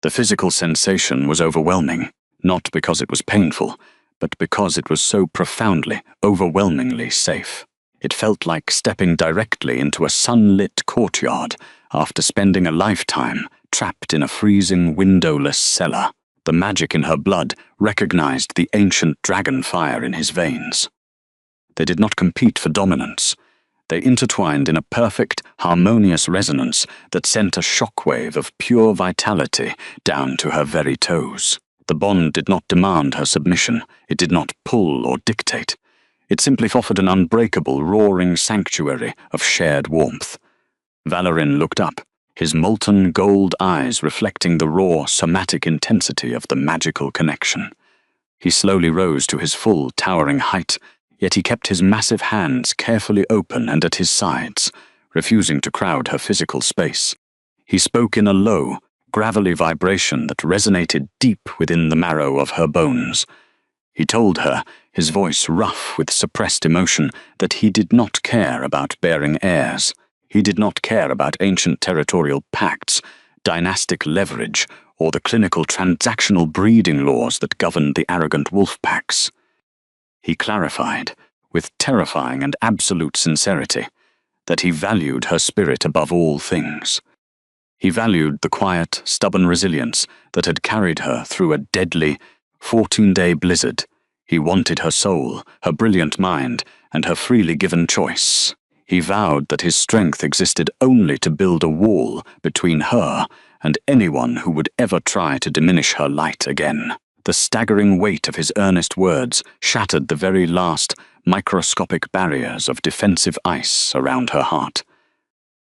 The physical sensation was overwhelming, not because it was painful, but because it was so profoundly, overwhelmingly safe. It felt like stepping directly into a sunlit courtyard after spending a lifetime trapped in a freezing, windowless cellar. The magic in her blood recognized the ancient dragon fire in his veins. They did not compete for dominance. They intertwined in a perfect, harmonious resonance that sent a shockwave of pure vitality down to her very toes. The bond did not demand her submission. It did not pull or dictate. It simply offered an unbreakable, roaring sanctuary of shared warmth. Valerian looked up, his molten gold eyes reflecting the raw, somatic intensity of the magical connection. He slowly rose to his full, towering height, yet he kept his massive hands carefully open and at his sides, refusing to crowd her physical space. He spoke in a low, gravelly vibration that resonated deep within the marrow of her bones. He told her, his voice rough with suppressed emotion, that he did not care about bearing heirs. He did not care about ancient territorial pacts, dynastic leverage, or the clinical transactional breeding laws that governed the arrogant wolf packs. He clarified, with terrifying and absolute sincerity, that he valued her spirit above all things. He valued the quiet, stubborn resilience that had carried her through a deadly, 14-day blizzard. He wanted her soul, her brilliant mind, and her freely given choice. He vowed that his strength existed only to build a wall between her and anyone who would ever try to diminish her light again. The staggering weight of his earnest words shattered the very last microscopic barriers of defensive ice around her heart.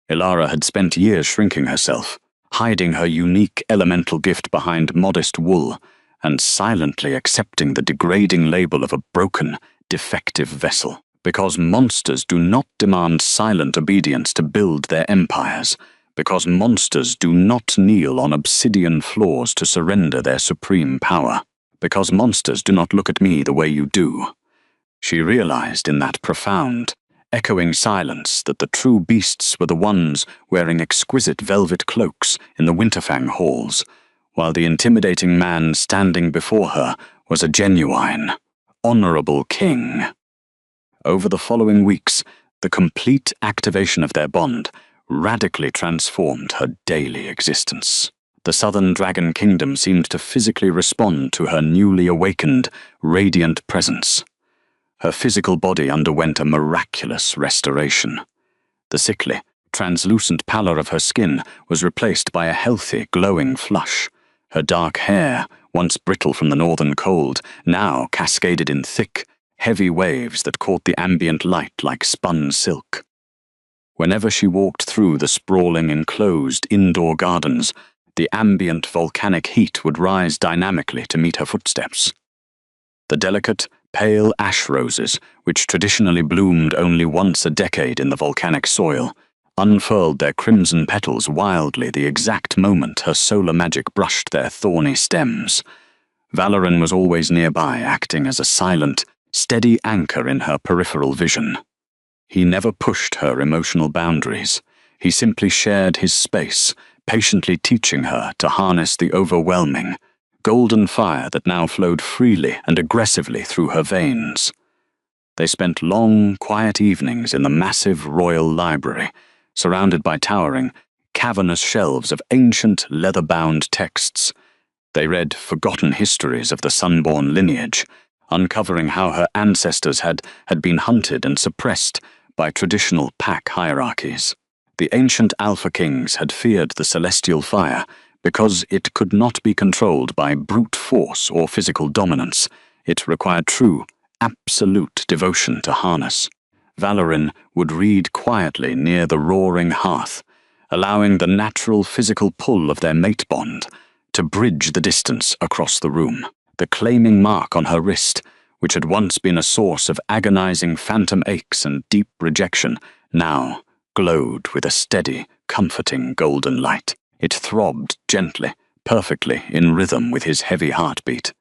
Ilara had spent years shrinking herself, hiding her unique elemental gift behind modest wool, and silently accepting the degrading label of a broken, defective vessel. Because monsters do not demand silent obedience to build their empires. Because monsters do not kneel on obsidian floors to surrender their supreme power. Because monsters do not look at me the way you do. She realized in that profound, echoing silence that the true beasts were the ones wearing exquisite velvet cloaks in the Winterfang halls, while the intimidating man standing before her was a genuine, honorable king. Over the following weeks, the complete activation of their bond radically transformed her daily existence. The Southern Dragon Kingdom seemed to physically respond to her newly awakened, radiant presence. Her physical body underwent a miraculous restoration. The sickly, translucent pallor of her skin was replaced by a healthy, glowing flush. Her dark hair, once brittle from the northern cold, now cascaded in thick, heavy waves that caught the ambient light like spun silk. Whenever she walked through the sprawling enclosed indoor gardens, the ambient volcanic heat would rise dynamically to meet her footsteps. The delicate, pale ash roses, which traditionally bloomed only once a decade in the volcanic soil, unfurled their crimson petals wildly the exact moment her solar magic brushed their thorny stems. Valerian was always nearby, acting as a silent, steady anchor in her peripheral vision. He never pushed her emotional boundaries. He simply shared his space, patiently teaching her to harness the overwhelming, golden fire that now flowed freely and aggressively through her veins. They spent long, quiet evenings in the massive royal library, surrounded by towering, cavernous shelves of ancient, leather-bound texts. They read forgotten histories of the Sunborn lineage, uncovering how her ancestors had been hunted and suppressed by traditional pack hierarchies. The ancient Alpha Kings had feared the celestial fire because it could not be controlled by brute force or physical dominance. It required true, absolute devotion to harness. Valerian would read quietly near the roaring hearth, allowing the natural physical pull of their mate bond to bridge the distance across the room. The claiming mark on her wrist, which had once been a source of agonizing phantom aches and deep rejection, now glowed with a steady, comforting golden light. It throbbed gently, perfectly in rhythm with his heavy heartbeat.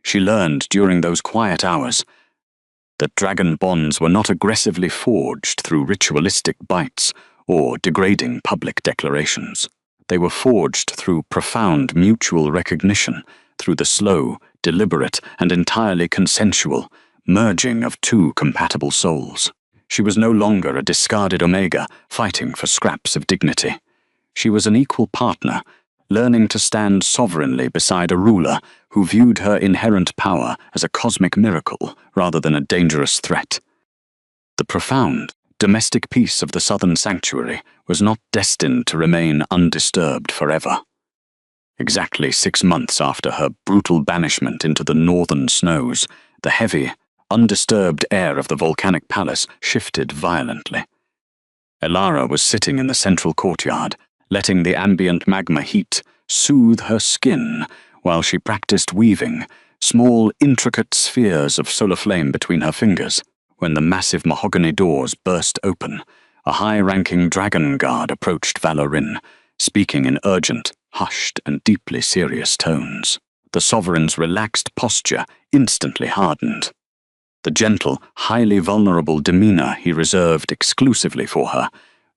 She learned during those quiet hours that dragon bonds were not aggressively forged through ritualistic bites or degrading public declarations. They were forged through profound mutual recognition, through the slow, deliberate, and entirely consensual merging of two compatible souls. She was no longer a discarded omega fighting for scraps of dignity. She was an equal partner, learning to stand sovereignly beside a ruler who viewed her inherent power as a cosmic miracle rather than a dangerous threat. The profound, domestic peace of the southern sanctuary was not destined to remain undisturbed forever. Exactly 6 months after her brutal banishment into the northern snows, the heavy, undisturbed air of the volcanic palace shifted violently. Elara was sitting in the central courtyard, letting the ambient magma heat soothe her skin while she practiced weaving small, intricate spheres of solar flame between her fingers. When the massive mahogany doors burst open, a high-ranking dragon guard approached Valorin, speaking in urgent, hushed, and deeply serious tones. The sovereign's relaxed posture instantly hardened. The gentle, highly vulnerable demeanor he reserved exclusively for her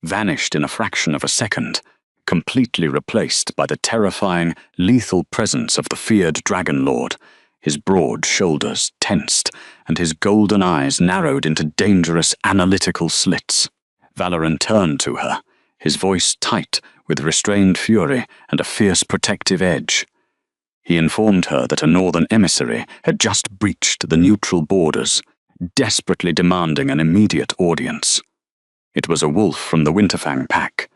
vanished in a fraction of a second, completely replaced by the terrifying, lethal presence of the feared Dragon Lord. His broad shoulders tensed, and his golden eyes narrowed into dangerous, analytical slits. Valorin turned to her, his voice tight with restrained fury and a fierce protective edge. He informed her that a northern emissary had just breached the neutral borders, desperately demanding an immediate audience. It was a wolf from the Winterfang pack.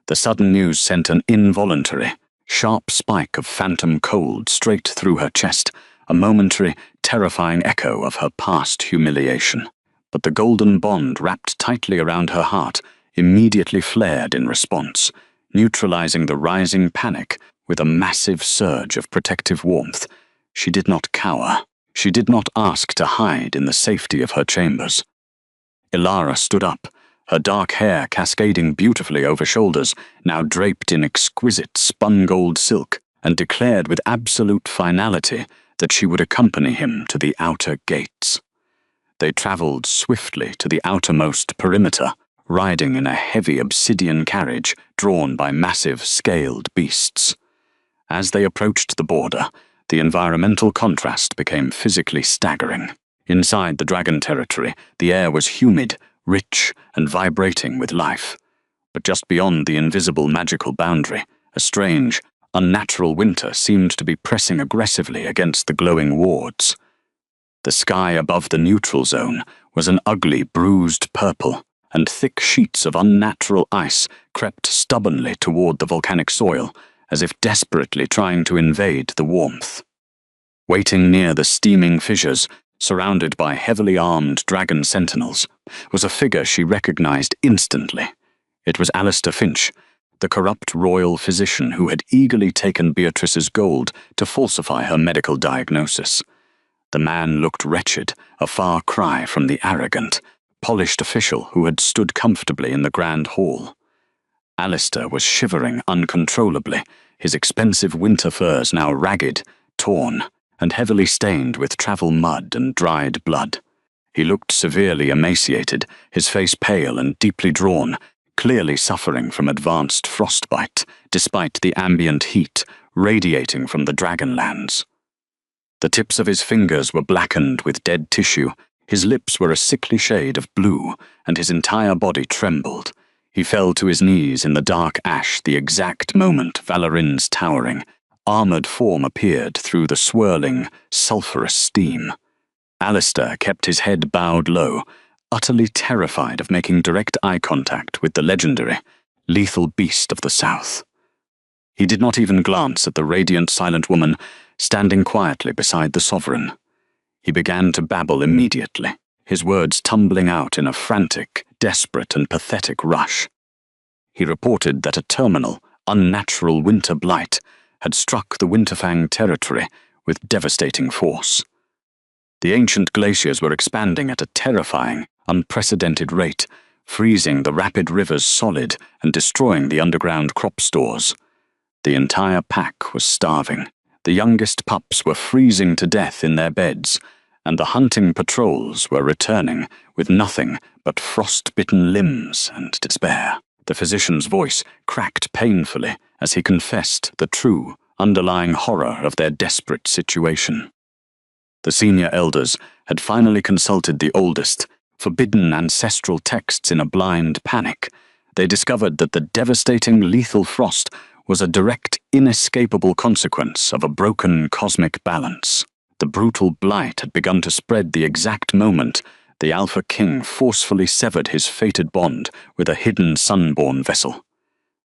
The sudden news sent an involuntary, sharp spike of phantom cold straight through her chest, a momentary, terrifying echo of her past humiliation. But the golden bond wrapped tightly around her heart immediately flared in response, neutralizing the rising panic with a massive surge of protective warmth. She did not cower. She did not ask to hide in the safety of her chambers. Elara stood up, her dark hair cascading beautifully over shoulders, now draped in exquisite spun gold silk, and declared with absolute finality that she would accompany him to the outer gates. They traveled swiftly to the outermost perimeter, riding in a heavy obsidian carriage drawn by massive, scaled beasts. As they approached the border, the environmental contrast became physically staggering. Inside the dragon territory, the air was humid, rich, and vibrating with life. But just beyond the invisible magical boundary, a strange, unnatural winter seemed to be pressing aggressively against the glowing wards. The sky above the neutral zone was an ugly, bruised purple, and thick sheets of unnatural ice crept stubbornly toward the volcanic soil, as if desperately trying to invade the warmth. Waiting near the steaming fissures, surrounded by heavily armed dragon sentinels, was a figure she recognized instantly. It was Alistair Finch, the corrupt royal physician who had eagerly taken Beatrice's gold to falsify her medical diagnosis. The man looked wretched, a far cry from the arrogant, polished official who had stood comfortably in the grand hall. Alistair was shivering uncontrollably, his expensive winter furs now ragged, torn, and heavily stained with travel mud and dried blood. He looked severely emaciated, his face pale and deeply drawn, clearly suffering from advanced frostbite, despite the ambient heat radiating from the Dragonlands. The tips of his fingers were blackened with dead tissue, his lips were a sickly shade of blue, and his entire body trembled. He fell to his knees in the dark ash the exact moment Valorin's towering, armored form appeared through the swirling, sulphurous steam. Alistair kept his head bowed low, utterly terrified of making direct eye contact with the legendary, lethal beast of the south. He did not even glance at the radiant, silent woman standing quietly beside the sovereign. He began to babble immediately, his words tumbling out in a frantic, desperate, and pathetic rush. He reported that a terminal, unnatural winter blight had struck the Winterfang territory with devastating force. The ancient glaciers were expanding at a terrifying, unprecedented rate, freezing the rapid rivers solid and destroying the underground crop stores. The entire pack was starving. The youngest pups were freezing to death in their beds, and the hunting patrols were returning with nothing but frost-bitten limbs and despair. The physician's voice cracked painfully as he confessed the true, underlying horror of their desperate situation. The senior elders had finally consulted the oldest, forbidden ancestral texts in a blind panic. They discovered that the devastating lethal frost was a direct, inescapable consequence of a broken cosmic balance. The brutal blight had begun to spread the exact moment the Alpha King forcefully severed his fated bond with a hidden sunborn vessel.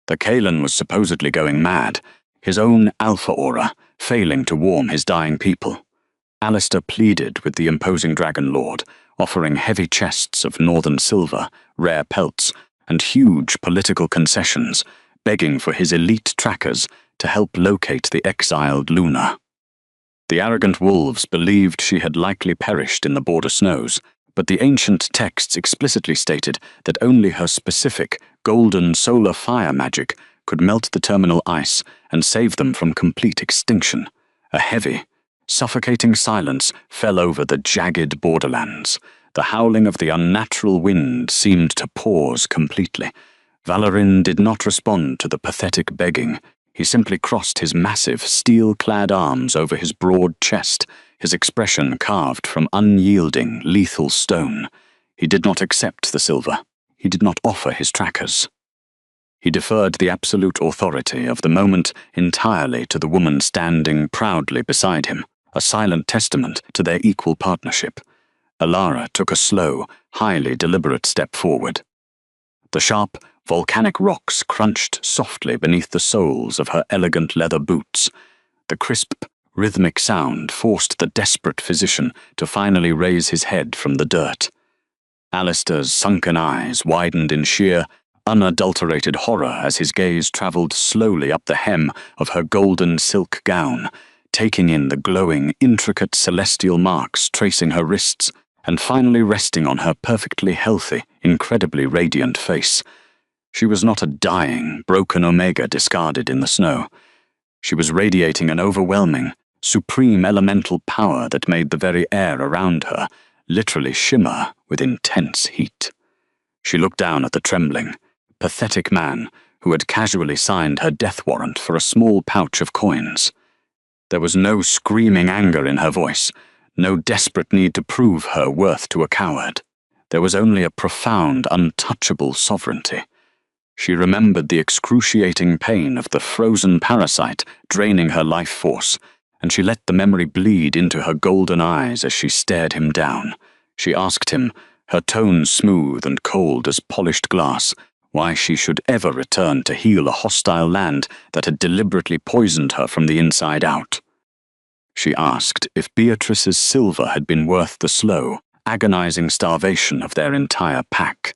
The Kalan was supposedly going mad, his own Alpha aura failing to warm his dying people. Alistair pleaded with the imposing Dragon Lord, offering heavy chests of northern silver, rare pelts, and huge political concessions, begging for his elite trackers to help locate the exiled Luna. The arrogant wolves believed she had likely perished in the border snows, but the ancient texts explicitly stated that only her specific, golden solar fire magic could melt the terminal ice and save them from complete extinction. A heavy, suffocating silence fell over the jagged borderlands. The howling of the unnatural wind seemed to pause completely. Valorin did not respond to the pathetic begging. He simply crossed his massive, steel-clad arms over his broad chest, his expression carved from unyielding, lethal stone. He did not accept the silver. He did not offer his trackers. He deferred the absolute authority of the moment entirely to the woman standing proudly beside him, a silent testament to their equal partnership. Alara took a slow, highly deliberate step forward. The sharp, volcanic rocks crunched softly beneath the soles of her elegant leather boots. The crisp, rhythmic sound forced the desperate physician to finally raise his head from the dirt. Alistair's sunken eyes widened in sheer, unadulterated horror as his gaze travelled slowly up the hem of her golden silk gown, taking in the glowing, intricate celestial marks tracing her wrists, and finally resting on her perfectly healthy, incredibly radiant face. She was not a dying, broken omega discarded in the snow. She was radiating an overwhelming, supreme elemental power that made the very air around her literally shimmer with intense heat. She looked down at the trembling, pathetic man who had casually signed her death warrant for a small pouch of coins. There was no screaming anger in her voice, no desperate need to prove her worth to a coward. There was only a profound, untouchable sovereignty. She remembered the excruciating pain of the frozen parasite draining her life force, and she let the memory bleed into her golden eyes as she stared him down. She asked him, her tone smooth and cold as polished glass, why she should ever return to heal a hostile land that had deliberately poisoned her from the inside out. She asked if Beatrice's silver had been worth the slow, agonizing starvation of their entire pack.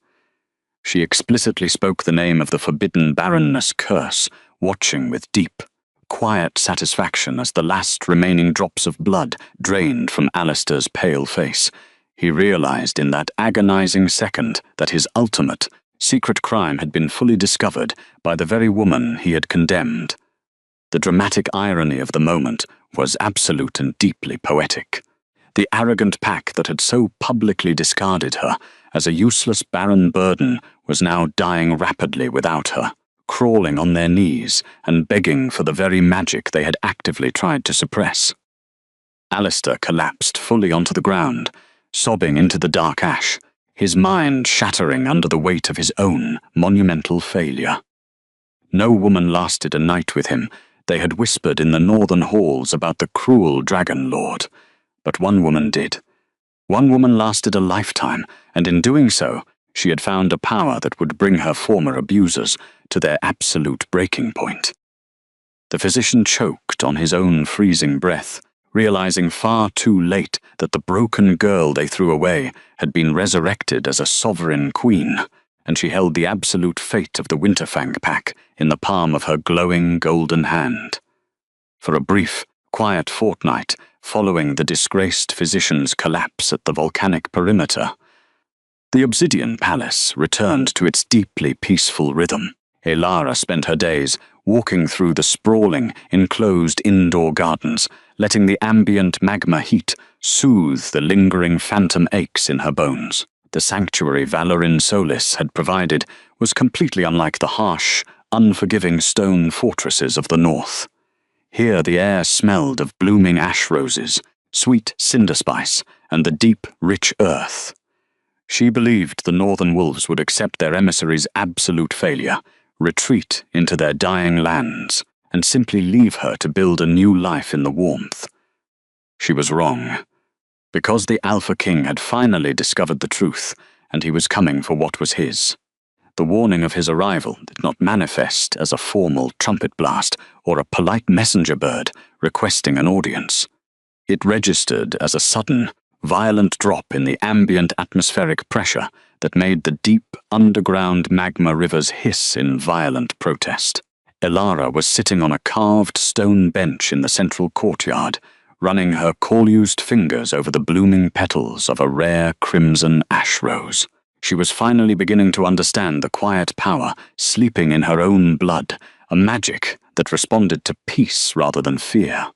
She explicitly spoke the name of the forbidden barrenness curse, watching with deep, quiet satisfaction as the last remaining drops of blood drained from Alistair's pale face. He realized in that agonizing second that his ultimate, secret crime had been fully discovered by the very woman he had condemned. The dramatic irony of the moment was absolute and deeply poetic. The arrogant pack that had so publicly discarded her as a useless barren burden was now dying rapidly without her, crawling on their knees and begging for the very magic they had actively tried to suppress. Alistair collapsed fully onto the ground, sobbing into the dark ash, his mind shattering under the weight of his own monumental failure. No woman lasted a night with him. They had whispered in the northern halls about the cruel Dragon Lord, but one woman did. One woman lasted a lifetime, and in doing so, she had found a power that would bring her former abusers to their absolute breaking point. The physician choked on his own freezing breath, realizing far too late that the broken girl they threw away had been resurrected as a sovereign queen, and she held the absolute fate of the Winterfang pack in the palm of her glowing golden hand. For a brief, quiet fortnight following the disgraced physician's collapse at the volcanic perimeter, The Obsidian Palace returned to its deeply peaceful rhythm. Elara spent her days walking through the sprawling, enclosed indoor gardens, letting the ambient magma heat soothe the lingering phantom aches in her bones. The sanctuary Valorin Solis had provided was completely unlike the harsh, unforgiving stone fortresses of the north. Here the air smelled of blooming ash roses, sweet cinder spice, and the deep, rich earth. She believed the northern wolves would accept their emissary's absolute failure, retreat into their dying lands, and simply leave her to build a new life in the warmth. She was wrong. Because the Alpha King had finally discovered the truth, and he was coming for what was his. The warning of his arrival did not manifest as a formal trumpet blast or a polite messenger bird requesting an audience. It registered as a sudden, violent drop in the ambient atmospheric pressure that made the deep, underground magma rivers hiss in violent protest. Elara was sitting on a carved stone bench in the central courtyard, running her coal-used fingers over the blooming petals of a rare crimson ash rose. She was finally beginning to understand the quiet power sleeping in her own blood, a magic that responded to peace rather than fear.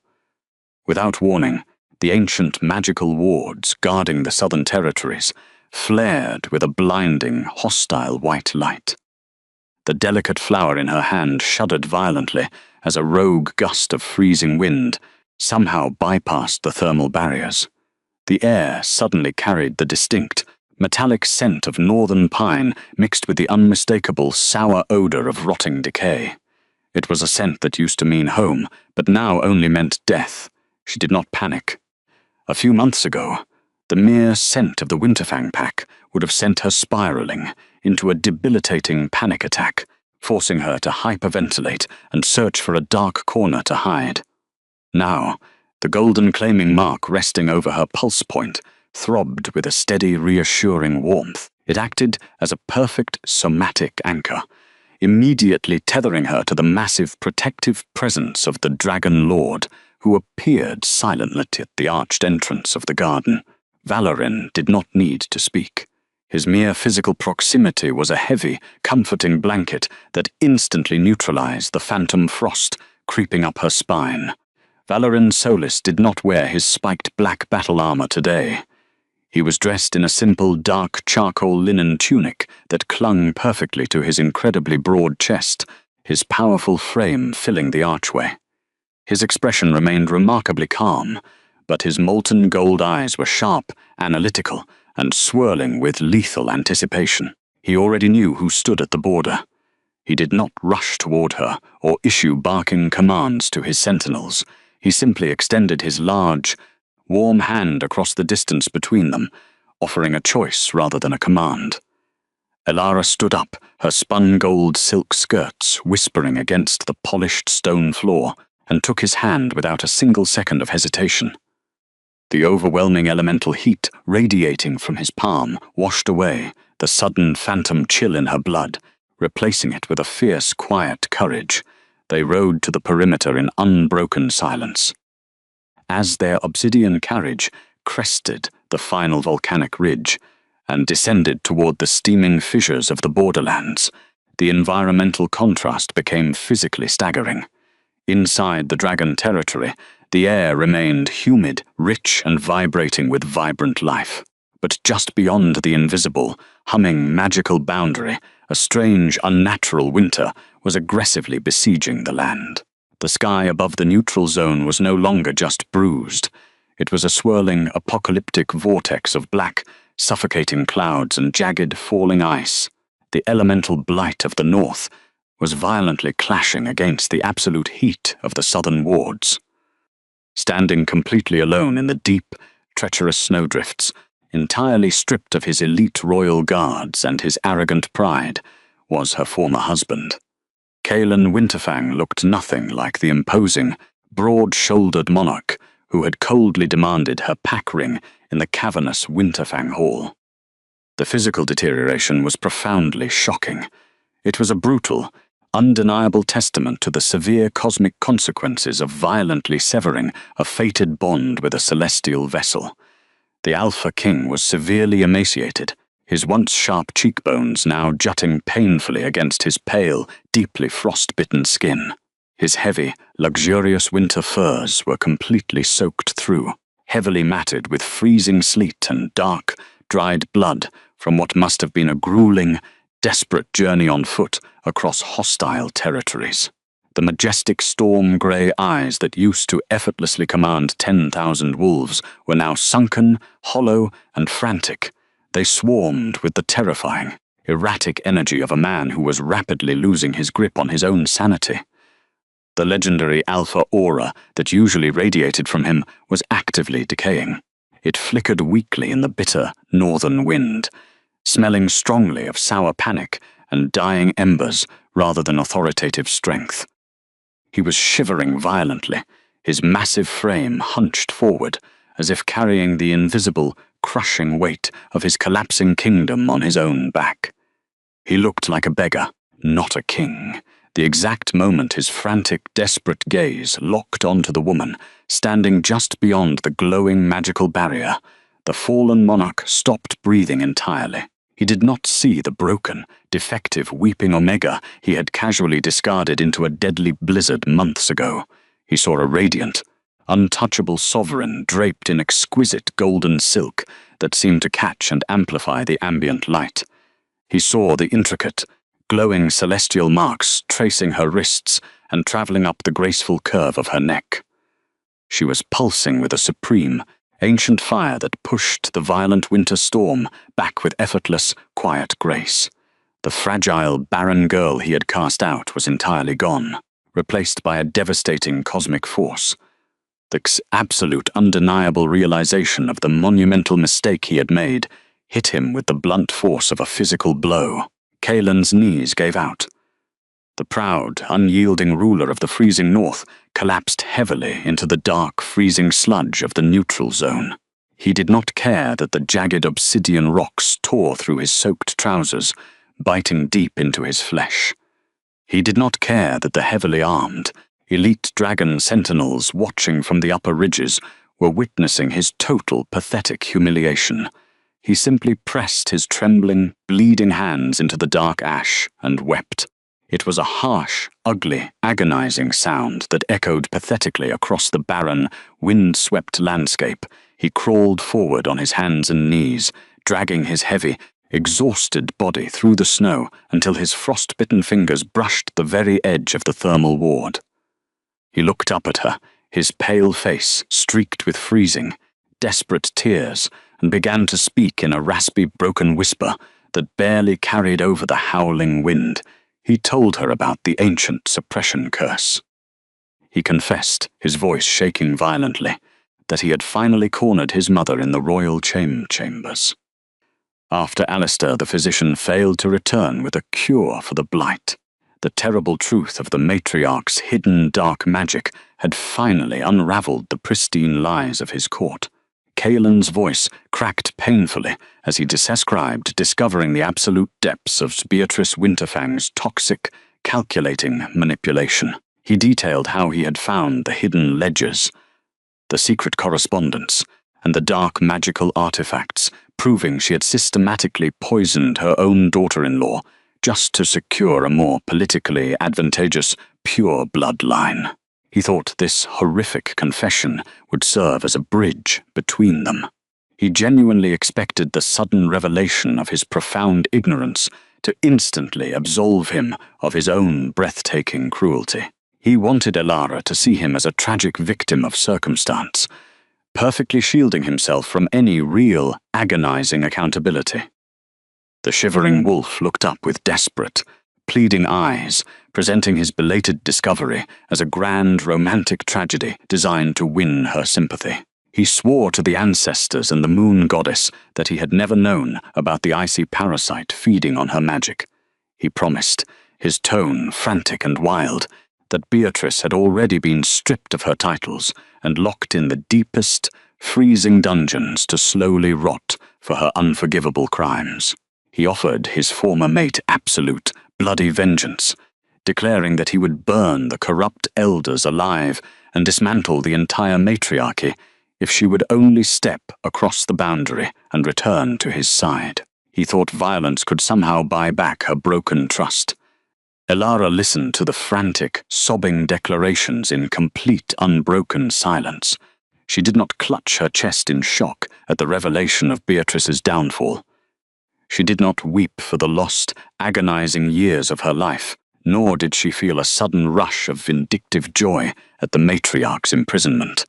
Without warning, the ancient magical wards guarding the southern territories flared with a blinding, hostile white light. The delicate flower in her hand shuddered violently as a rogue gust of freezing wind somehow bypassed the thermal barriers. The air suddenly carried the distinct, metallic scent of northern pine mixed with the unmistakable sour odor of rotting decay. It was a scent that used to mean home, but now only meant death. She did not panic. A few months ago, the mere scent of the Winterfang pack would have sent her spiraling into a debilitating panic attack, forcing her to hyperventilate and search for a dark corner to hide. Now, the golden claiming mark resting over her pulse point throbbed with a steady, reassuring warmth. It acted as a perfect somatic anchor, immediately tethering her to the massive protective presence of the Dragon Lord, who appeared silently at the arched entrance of the garden. Valorin did not need to speak. His mere physical proximity was a heavy, comforting blanket that instantly neutralized the phantom frost creeping up her spine. Valorin Solis did not wear his spiked black battle armor today. He was dressed in a simple dark charcoal linen tunic that clung perfectly to his incredibly broad chest, his powerful frame filling the archway. His expression remained remarkably calm, but his molten gold eyes were sharp, analytical, and swirling with lethal anticipation. He already knew who stood at the border. He did not rush toward her or issue barking commands to his sentinels. He simply extended his large, warm hand across the distance between them, offering a choice rather than a command. Elara stood up, her spun gold silk skirts whispering against the polished stone floor, and took his hand without a single second of hesitation. The overwhelming elemental heat radiating from his palm washed away the sudden phantom chill in her blood, replacing it with a fierce, quiet courage. They rode to the perimeter in unbroken silence. As their obsidian carriage crested the final volcanic ridge and descended toward the steaming fissures of the borderlands, the environmental contrast became physically staggering. Inside the dragon territory, the air remained humid, rich, and vibrating with vibrant life. But just beyond the invisible, humming magical boundary, a strange, unnatural winter was aggressively besieging the land. The sky above the neutral zone was no longer just bruised. It was a swirling, apocalyptic vortex of black, suffocating clouds and jagged, falling ice. The elemental blight of the north was violently clashing against the absolute heat of the southern wards. Standing completely alone in the deep, treacherous snowdrifts, entirely stripped of his elite royal guards and his arrogant pride, was her former husband. Kaelan Winterfang looked nothing like the imposing, broad-shouldered monarch who had coldly demanded her pack ring in the cavernous Winterfang Hall. The physical deterioration was profoundly shocking. It was a brutal, undeniable testament to the severe cosmic consequences of violently severing a fated bond with a celestial vessel. The Alpha King was severely emaciated, his once sharp cheekbones now jutting painfully against his pale, deeply frost-bitten skin. His heavy, luxurious winter furs were completely soaked through, heavily matted with freezing sleet and dark, dried blood from what must have been a grueling, desperate journey on foot across hostile territories. The majestic storm-grey eyes that used to effortlessly command 10,000 wolves were now sunken, hollow, and frantic. They swarmed with the terrifying, erratic energy of a man who was rapidly losing his grip on his own sanity. The legendary alpha aura that usually radiated from him was actively decaying. It flickered weakly in the bitter northern wind, smelling strongly of sour panic and dying embers rather than authoritative strength. He was shivering violently, his massive frame hunched forward, as if carrying the invisible, crushing weight of his collapsing kingdom on his own back. He looked like a beggar, not a king. The exact moment his frantic, desperate gaze locked onto the woman, standing just beyond the glowing magical barrier, the fallen monarch stopped breathing entirely. He did not see the broken, defective weeping Omega he had casually discarded into a deadly blizzard months ago. He saw a radiant, untouchable sovereign draped in exquisite golden silk that seemed to catch and amplify the ambient light. He saw the intricate, glowing celestial marks tracing her wrists and traveling up the graceful curve of her neck. She was pulsing with a supreme, ancient fire that pushed the violent winter storm back with effortless, quiet grace. The fragile, barren girl he had cast out was entirely gone, replaced by a devastating cosmic force. The absolute, undeniable realization of the monumental mistake he had made hit him with the blunt force of a physical blow. Kaelin's knees gave out. The proud, unyielding ruler of the freezing north collapsed heavily into the dark, freezing sludge of the neutral zone. He did not care that the jagged obsidian rocks tore through his soaked trousers, biting deep into his flesh. He did not care that the heavily armed, elite dragon sentinels watching from the upper ridges were witnessing his total, pathetic humiliation. He simply pressed his trembling, bleeding hands into the dark ash and wept. It was a harsh, ugly, agonizing sound that echoed pathetically across the barren, wind-swept landscape. He crawled forward on his hands and knees, dragging his heavy, exhausted body through the snow until his frost-bitten fingers brushed the very edge of the thermal ward. He looked up at her, his pale face streaked with freezing, desperate tears, and began to speak in a raspy, broken whisper that barely carried over the howling wind. He told her about the ancient suppression curse. He confessed, his voice shaking violently, that he had finally cornered his mother in the royal chambers. After Alistair the physician failed to return with a cure for the blight, the terrible truth of the matriarch's hidden dark magic had finally unraveled the pristine lies of his court. Kaelin's voice cracked painfully as he described discovering the absolute depths of Beatrice Winterfang's toxic, calculating manipulation. He detailed how he had found the hidden ledgers, the secret correspondence, and the dark magical artifacts, proving she had systematically poisoned her own daughter-in-law just to secure a more politically advantageous, pure bloodline. He thought this horrific confession would serve as a bridge between them. He genuinely expected the sudden revelation of his profound ignorance to instantly absolve him of his own breathtaking cruelty. He wanted Elara to see him as a tragic victim of circumstance, perfectly shielding himself from any real, agonizing accountability. The shivering wolf looked up with desperate, pleading eyes, presenting his belated discovery as a grand romantic tragedy designed to win her sympathy. He swore to the ancestors and the moon goddess that he had never known about the icy parasite feeding on her magic. He promised, his tone frantic and wild, that Beatrice had already been stripped of her titles and locked in the deepest, freezing dungeons to slowly rot for her unforgivable crimes. He offered his former mate absolute, bloody vengeance, declaring that he would burn the corrupt elders alive and dismantle the entire matriarchy if she would only step across the boundary and return to his side. He thought violence could somehow buy back her broken trust. Elara listened to the frantic, sobbing declarations in complete, unbroken silence. She did not clutch her chest in shock at the revelation of Beatrice's downfall. She did not weep for the lost, agonizing years of her life, nor did she feel a sudden rush of vindictive joy at the matriarch's imprisonment.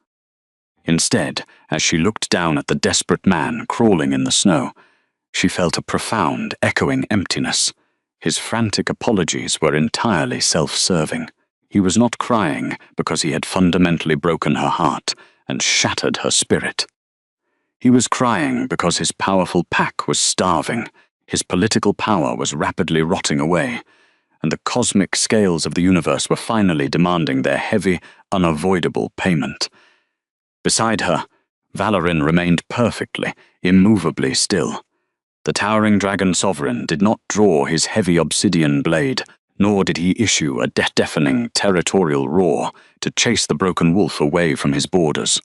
Instead, as she looked down at the desperate man crawling in the snow, she felt a profound, echoing emptiness. His frantic apologies were entirely self-serving. He was not crying because he had fundamentally broken her heart and shattered her spirit. He was crying because his powerful pack was starving, his political power was rapidly rotting away, and the cosmic scales of the universe were finally demanding their heavy, unavoidable payment. Beside her, Valorin remained perfectly, immovably still. The towering dragon sovereign did not draw his heavy obsidian blade, nor did he issue a deafening territorial roar to chase the broken wolf away from his borders.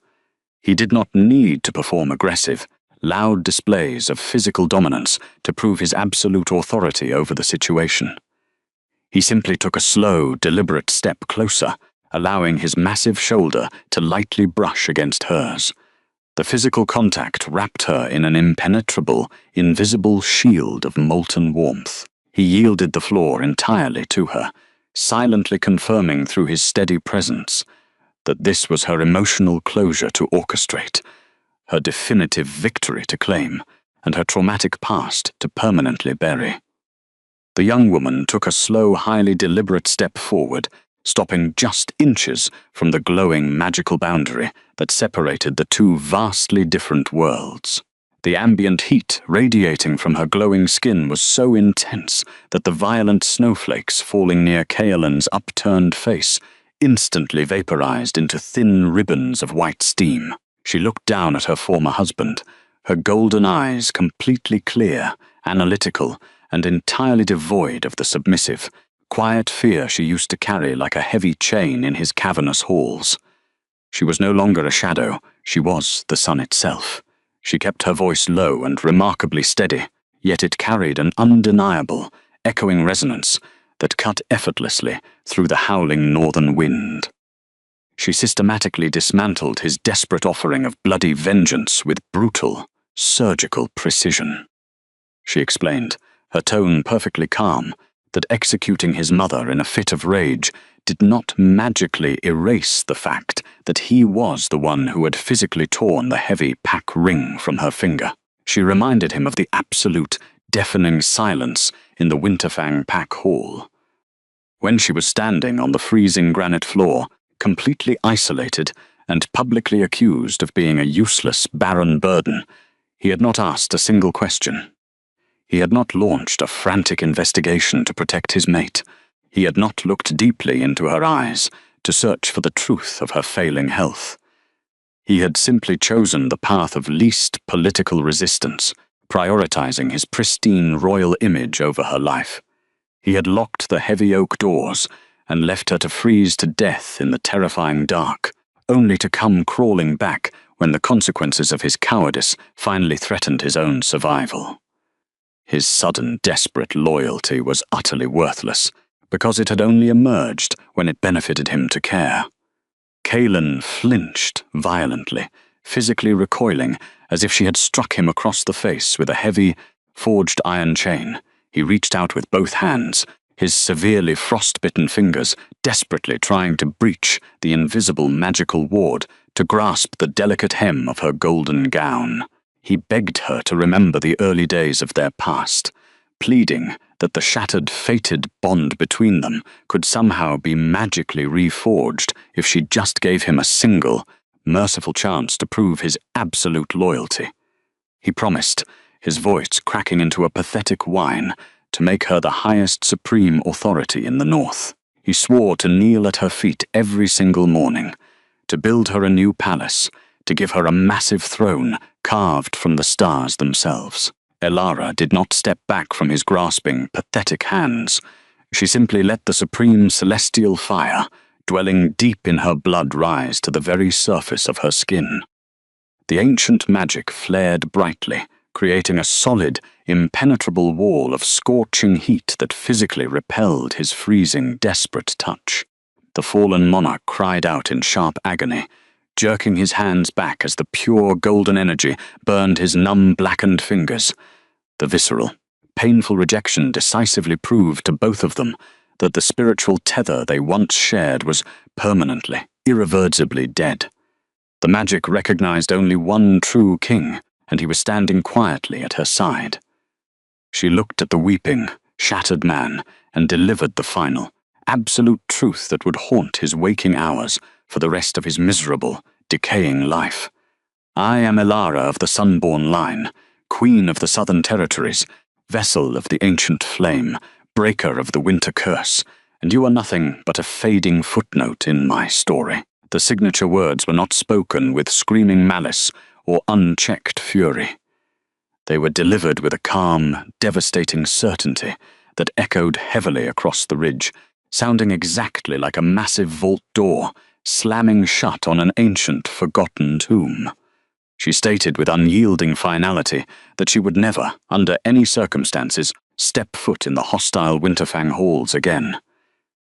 He did not need to perform aggressive, loud displays of physical dominance to prove his absolute authority over the situation. He simply took a slow, deliberate step closer, allowing his massive shoulder to lightly brush against hers. The physical contact wrapped her in an impenetrable, invisible shield of molten warmth. He yielded the floor entirely to her, silently confirming through his steady presence that this was her emotional closure to orchestrate, her definitive victory to claim, and her traumatic past to permanently bury. The young woman took a slow, highly deliberate step forward, stopping just inches from the glowing magical boundary that separated the two vastly different worlds. The ambient heat radiating from her glowing skin was so intense that the violent snowflakes falling near Kaelin's upturned face instantly vaporized into thin ribbons of white steam. She looked down at her former husband, her golden eyes completely clear, analytical, and entirely devoid of the submissive, quiet fear she used to carry like a heavy chain in his cavernous halls. She was no longer a shadow, she was the sun itself. She kept her voice low and remarkably steady, yet it carried an undeniable, echoing resonance that cut effortlessly through the howling northern wind. She systematically dismantled his desperate offering of bloody vengeance with brutal, surgical precision. She explained, her tone perfectly calm, that executing his mother in a fit of rage did not magically erase the fact that he was the one who had physically torn the heavy pack ring from her finger. She reminded him of the absolute, deafening silence in the Winterfang pack hall. When she was standing on the freezing granite floor, completely isolated and publicly accused of being a useless, barren burden, he had not asked a single question. He had not launched a frantic investigation to protect his mate. He had not looked deeply into her eyes to search for the truth of her failing health. He had simply chosen the path of least political resistance, prioritizing his pristine royal image over her life. He had locked the heavy oak doors and left her to freeze to death in the terrifying dark, only to come crawling back when the consequences of his cowardice finally threatened his own survival. His sudden, desperate loyalty was utterly worthless, because it had only emerged when it benefited him to care. Kaelin flinched violently, physically recoiling as if she had struck him across the face with a heavy, forged iron chain. He reached out with both hands, his severely frostbitten fingers desperately trying to breach the invisible magical ward to grasp the delicate hem of her golden gown. He begged her to remember the early days of their past, pleading that the shattered, fated bond between them could somehow be magically reforged if she just gave him a single, merciful chance to prove his absolute loyalty. He promised, his voice cracking into a pathetic whine, to make her the highest supreme authority in the north. He swore to kneel at her feet every single morning, to build her a new palace, to give her a massive throne carved from the stars themselves. Elara did not step back from his grasping, pathetic hands. She simply let the supreme celestial fire, dwelling deep in her blood, rise to the very surface of her skin. The ancient magic flared brightly, creating a solid, impenetrable wall of scorching heat that physically repelled his freezing, desperate touch. The fallen monarch cried out in sharp agony, jerking his hands back as the pure golden energy burned his numb, blackened fingers. The visceral, painful rejection decisively proved to both of them that the spiritual tether they once shared was permanently, irreversibly dead. The magic recognized only one true king, and he was standing quietly at her side. She looked at the weeping, shattered man and delivered the final, absolute truth that would haunt his waking hours for the rest of his miserable, decaying life. I am Elara of the Sunborn line, queen of the Southern Territories, vessel of the ancient flame, breaker of the winter curse, and you are nothing but a fading footnote in my story. The signature words were not spoken with screaming malice or unchecked fury. They were delivered with a calm, devastating certainty that echoed heavily across the ridge, sounding exactly like a massive vault door slamming shut on an ancient, forgotten tomb. She stated with unyielding finality that she would never, under any circumstances, step foot in the hostile Winterfang halls again.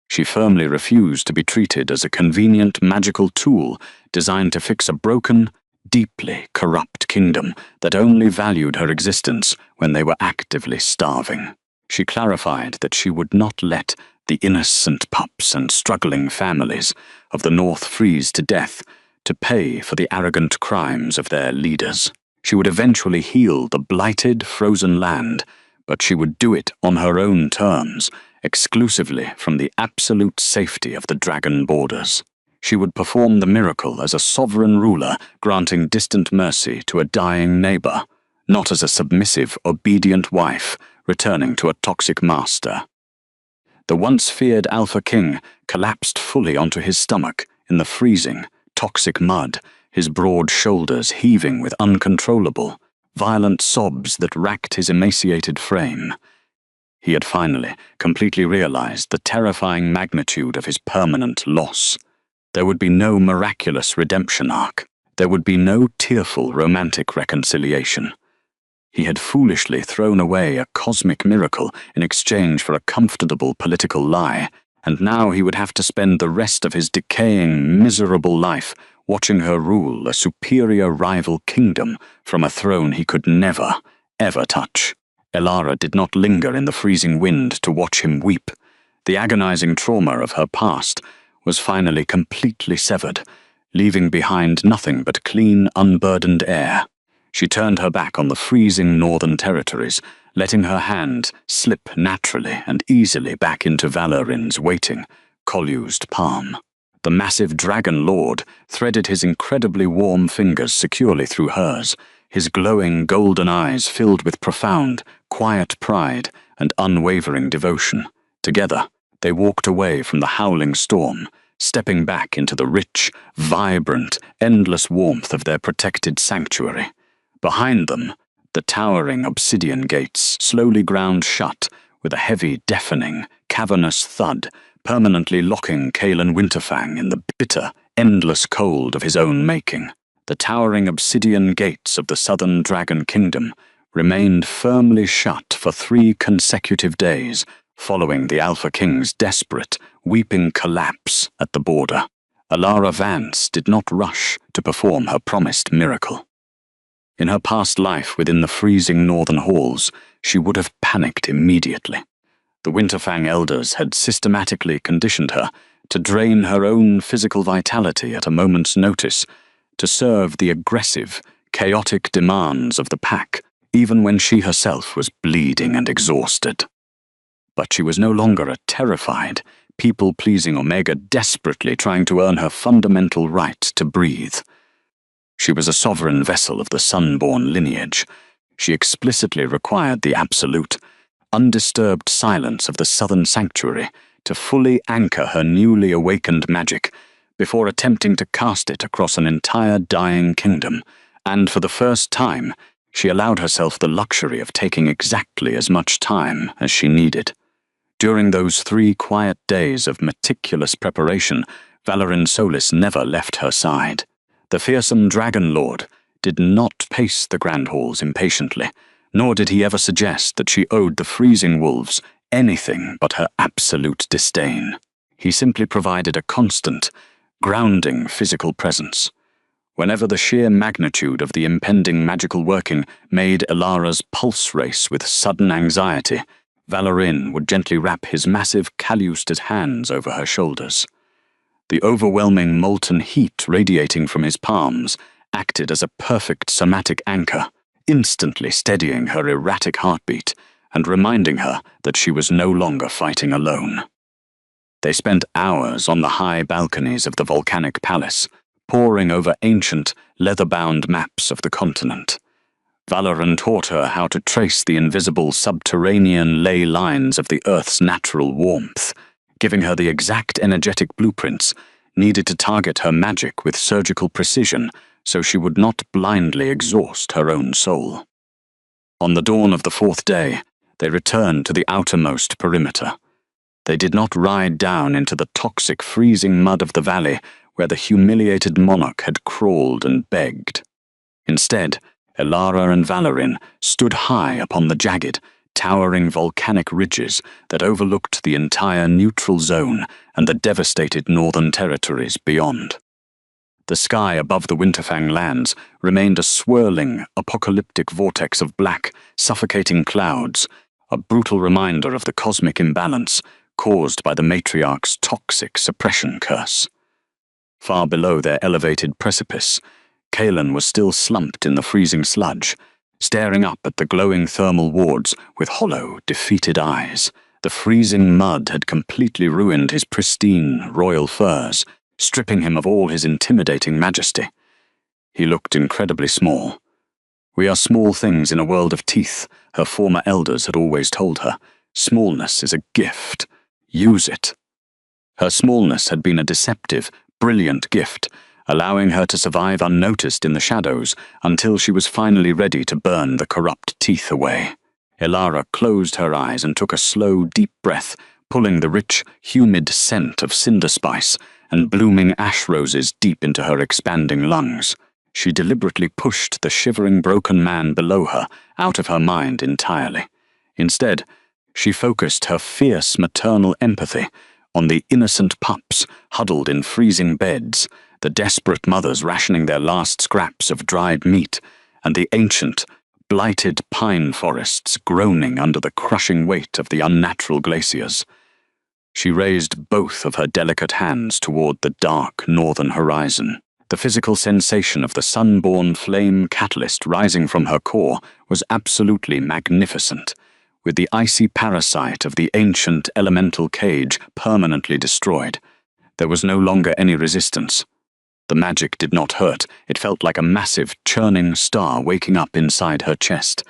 She firmly refused to be treated as a convenient magical tool designed to fix a broken, deeply corrupt kingdom that only valued her existence when they were actively starving. She clarified that she would not let the innocent pups and struggling families of the North freeze to death to pay for the arrogant crimes of their leaders. She would eventually heal the blighted, frozen land, but she would do it on her own terms, exclusively from the absolute safety of the dragon borders. She would perform the miracle as a sovereign ruler granting distant mercy to a dying neighbor, not as a submissive, obedient wife returning to a toxic master. The once feared Alpha King collapsed fully onto his stomach in the freezing, toxic mud, his broad shoulders heaving with uncontrollable, violent sobs that racked his emaciated frame. He had finally completely realized the terrifying magnitude of his permanent loss. There would be no miraculous redemption arc. There would be no tearful romantic reconciliation. He had foolishly thrown away a cosmic miracle in exchange for a comfortable political lie, and now he would have to spend the rest of his decaying, miserable life watching her rule a superior rival kingdom from a throne he could never, ever touch. Elara did not linger in the freezing wind to watch him weep. The agonizing trauma of her past was finally completely severed, leaving behind nothing but clean, unburdened air. She turned her back on the freezing northern territories, letting her hand slip naturally and easily back into Valorin's waiting, collused palm. The massive dragon lord threaded his incredibly warm fingers securely through hers, his glowing golden eyes filled with profound, quiet pride and unwavering devotion. Together, they walked away from the howling storm, stepping back into the rich, vibrant, endless warmth of their protected sanctuary. Behind them, the towering obsidian gates slowly ground shut with a heavy, deafening, cavernous thud, permanently locking Calen Winterfang in the bitter, endless cold of his own making. The towering obsidian gates of the southern dragon kingdom remained firmly shut for 3 consecutive days following the Alpha King's desperate, weeping collapse at the border. Elara Vance did not rush to perform her promised miracle. In her past life within the freezing northern halls, she would have panicked immediately. The Winterfang elders had systematically conditioned her to drain her own physical vitality at a moment's notice, to serve the aggressive, chaotic demands of the pack, even when she herself was bleeding and exhausted. But she was no longer a terrified, people-pleasing Omega desperately trying to earn her fundamental right to breathe. She was a sovereign vessel of the Sunborn lineage. She explicitly required the absolute, undisturbed silence of the southern sanctuary to fully anchor her newly awakened magic before attempting to cast it across an entire dying kingdom, and for the first time, she allowed herself the luxury of taking exactly as much time as she needed. During those 3 quiet days of meticulous preparation, Valorin Solis never left her side. The fearsome Dragon Lord did not pace the grand halls impatiently, nor did he ever suggest that she owed the freezing wolves anything but her absolute disdain. He simply provided a constant, grounding physical presence. Whenever the sheer magnitude of the impending magical working made Elara's pulse race with sudden anxiety, Valorin would gently wrap his massive calused hands over her shoulders. The overwhelming molten heat radiating from his palms acted as a perfect somatic anchor, instantly steadying her erratic heartbeat and reminding her that she was no longer fighting alone. They spent hours on the high balconies of the volcanic palace, poring over ancient, leather-bound maps of the continent. Valorin taught her how to trace the invisible subterranean ley lines of the Earth's natural warmth, giving her the exact energetic blueprints needed to target her magic with surgical precision so she would not blindly exhaust her own soul. On the dawn of the fourth day, they returned to the outermost perimeter. They did not ride down into the toxic, freezing mud of the valley where the humiliated monarch had crawled and begged. Instead, Elara and Valorin stood high upon the jagged, towering volcanic ridges that overlooked the entire neutral zone and the devastated northern territories beyond. The sky above the Winterfang lands remained a swirling, apocalyptic vortex of black, suffocating clouds, a brutal reminder of the cosmic imbalance caused by the matriarch's toxic suppression curse. Far below their elevated precipice, Kaelin was still slumped in the freezing sludge, staring up at the glowing thermal wards with hollow, defeated eyes. The freezing mud had completely ruined his pristine, royal furs, stripping him of all his intimidating majesty. He looked incredibly small. "We are small things in a world of teeth," her former elders had always told her. "Smallness is a gift. Use it." Her smallness had been a deceptive, brilliant gift, allowing her to survive unnoticed in the shadows until she was finally ready to burn the corrupt teeth away. Elara closed her eyes and took a slow, deep breath, pulling the rich, humid scent of cinder spice and blooming ash roses deep into her expanding lungs. She deliberately pushed the shivering broken man below her out of her mind entirely. Instead, she focused her fierce maternal empathy on the innocent pups huddled in freezing beds, the desperate mothers rationing their last scraps of dried meat, and the ancient, blighted pine forests groaning under the crushing weight of the unnatural glaciers. She raised both of her delicate hands toward the dark northern horizon. The physical sensation of the sun-born flame catalyst rising from her core was absolutely magnificent. With the icy parasite of the ancient elemental cage permanently destroyed, there was no longer any resistance. The magic did not hurt. It felt like a massive, churning star waking up inside her chest.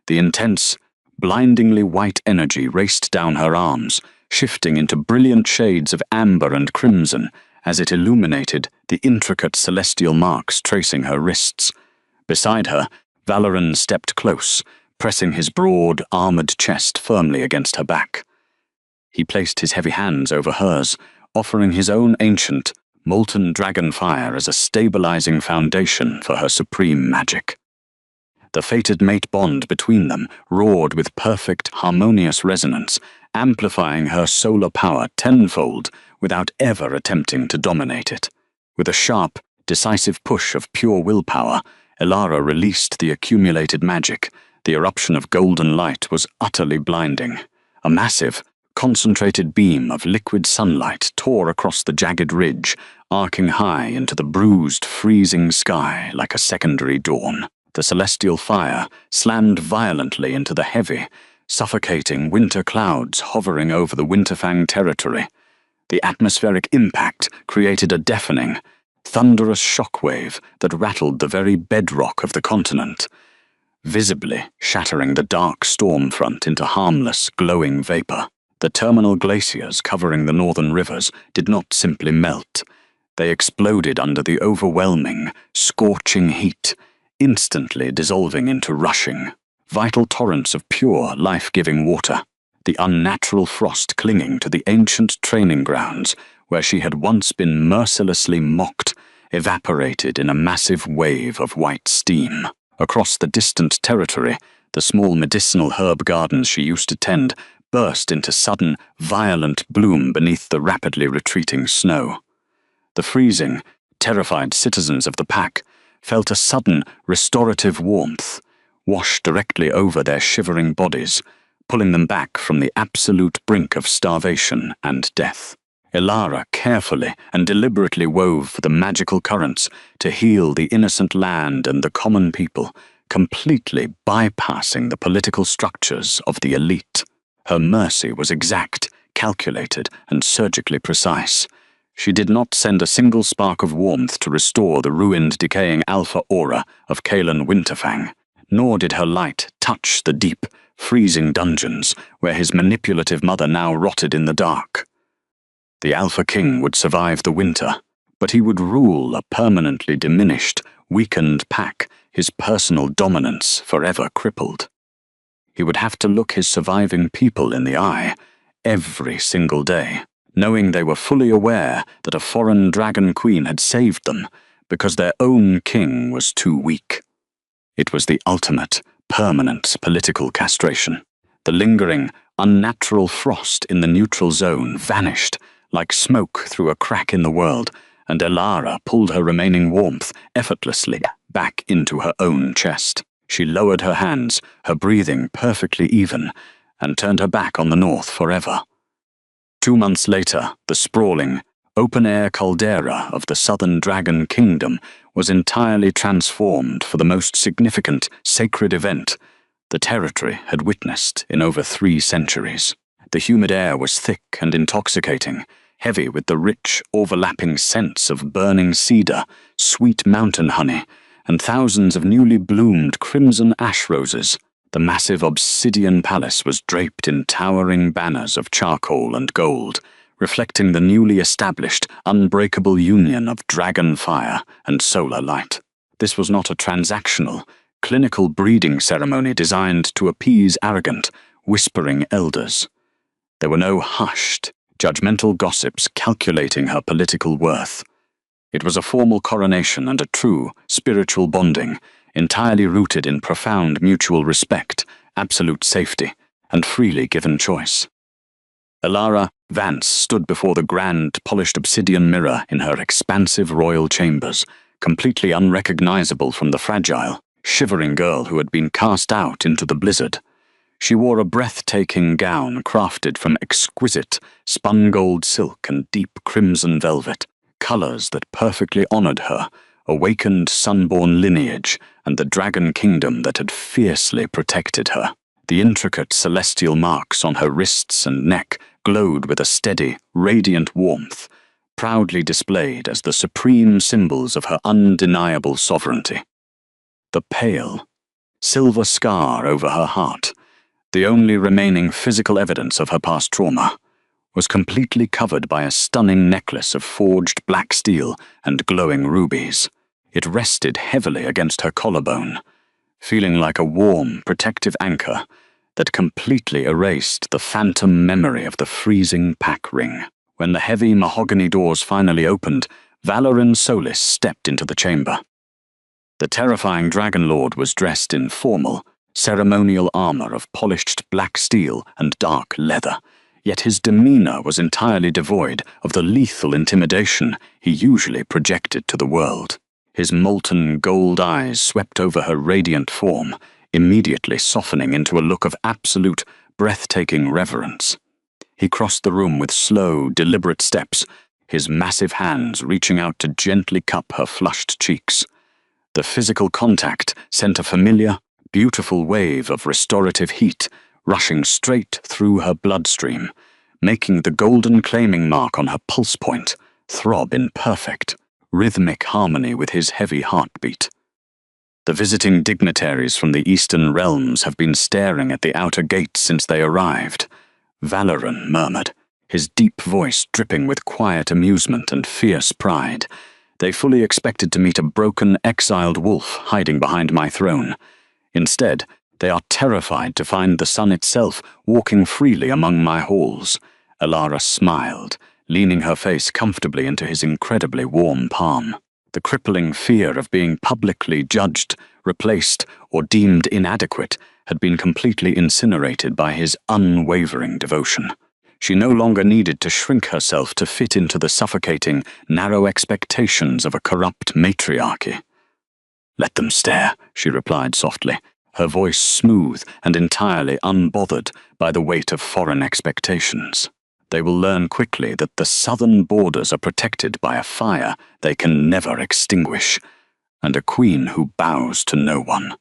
The intense, blindingly white energy raced down her arms, shifting into brilliant shades of amber and crimson as it illuminated the intricate celestial marks tracing her wrists. Beside her, Valorin stepped close, pressing his broad, armored chest firmly against her back. He placed his heavy hands over hers, offering his own ancient, molten dragon fire as a stabilizing foundation for her supreme magic. The fated mate bond between them roared with perfect, harmonious resonance, amplifying her solar power tenfold without ever attempting to dominate it. With a sharp, decisive push of pure willpower, Elara released the accumulated magic. The eruption of golden light was utterly blinding. A massive, concentrated beam of liquid sunlight tore across the jagged ridge, arcing high into the bruised, freezing sky like a secondary dawn. The celestial fire slammed violently into the heavy, suffocating winter clouds hovering over the Winterfang territory. The atmospheric impact created a deafening, thunderous shockwave that rattled the very bedrock of the continent, visibly shattering the dark storm front into harmless, glowing vapor. The terminal glaciers covering the northern rivers did not simply melt. They exploded under the overwhelming, scorching heat, instantly dissolving into rushing, vital torrents of pure, life-giving water. The unnatural frost clinging to the ancient training grounds where she had once been mercilessly mocked, evaporated in a massive wave of white steam. Across the distant territory, The small medicinal herb gardens she used to tend burst into sudden, violent bloom beneath the rapidly retreating snow. The freezing, terrified citizens of the pack felt a sudden, restorative warmth wash directly over their shivering bodies, pulling them back from the absolute brink of starvation and death. Elara carefully and deliberately wove the magical currents to heal the innocent land and the common people, completely bypassing the political structures of the elite. Her mercy was exact, calculated, and surgically precise. She did not send a single spark of warmth to restore the ruined, decaying alpha aura of Kaelan Winterfang, nor did her light touch the deep, freezing dungeons where his manipulative mother now rotted in the dark. The Alpha King would survive the winter, but he would rule a permanently diminished, weakened pack, his personal dominance forever crippled. He would have to look his surviving people in the eye every single day, knowing they were fully aware that a foreign dragon queen had saved them because their own king was too weak. It was the ultimate, permanent political castration. The lingering, unnatural frost in the neutral zone vanished like smoke through a crack in the world, and Elara pulled her remaining warmth effortlessly back into her own chest. She lowered her hands, her breathing perfectly even, and turned her back on the north forever. 2 months later, the sprawling, open-air caldera of the Southern Dragon Kingdom was entirely transformed for the most significant, sacred event the territory had witnessed in over 3 centuries. The humid air was thick and intoxicating, heavy with the rich, overlapping scents of burning cedar, sweet mountain honey, and thousands of newly bloomed crimson ash roses. The massive obsidian palace was draped in towering banners of charcoal and gold, reflecting the newly established, unbreakable union of dragon fire and solar light. This was not a transactional, clinical breeding ceremony designed to appease arrogant, whispering elders. There were no hushed, judgmental gossips calculating her political worth. It was a formal coronation and a true, spiritual bonding, entirely rooted in profound mutual respect, absolute safety, and freely given choice. Elara Vance stood before the grand, polished obsidian mirror in her expansive royal chambers, completely unrecognizable from the fragile, shivering girl who had been cast out into the blizzard. She wore a breathtaking gown crafted from exquisite, spun gold silk and deep crimson velvet, colors that perfectly honored her awakened sunborn lineage and the dragon kingdom that had fiercely protected her. The intricate celestial marks on her wrists and neck glowed with a steady, radiant warmth, proudly displayed as the supreme symbols of her undeniable sovereignty. The pale, silver scar over her heart, the only remaining physical evidence of her past trauma, was completely covered by a stunning necklace of forged black steel and glowing rubies. It rested heavily against her collarbone, feeling like a warm, protective anchor that completely erased the phantom memory of the freezing pack ring. When the heavy mahogany doors finally opened, Valoran Solis stepped into the chamber. The terrifying Dragon Lord was dressed in formal, ceremonial armor of polished black steel and dark leather, yet his demeanor was entirely devoid of the lethal intimidation he usually projected to the world. His molten gold eyes swept over her radiant form, immediately softening into a look of absolute, breathtaking reverence. He crossed the room with slow, deliberate steps, his massive hands reaching out to gently cup her flushed cheeks. The physical contact sent a familiar, beautiful wave of restorative heat rushing straight through her bloodstream, making the golden claiming mark on her pulse point throb in perfect, rhythmic harmony with his heavy heartbeat. The visiting dignitaries from the eastern realms have been staring at the outer gate since they arrived, Valoran murmured, his deep voice dripping with quiet amusement and fierce pride. They fully expected to meet a broken, exiled wolf hiding behind my throne. Instead, they are terrified to find the sun itself walking freely among my halls. Elara smiled, leaning her face comfortably into his incredibly warm palm. The crippling fear of being publicly judged replaced or deemed inadequate, had been completely incinerated by his unwavering devotion. She no longer needed to shrink herself to fit into the suffocating, narrow expectations of a corrupt matriarchy. "Let them stare," she replied softly, her voice smooth and entirely unbothered by the weight of foreign expectations. "They will learn quickly that the southern borders are protected by a fire they can never extinguish, and a queen who bows to no one."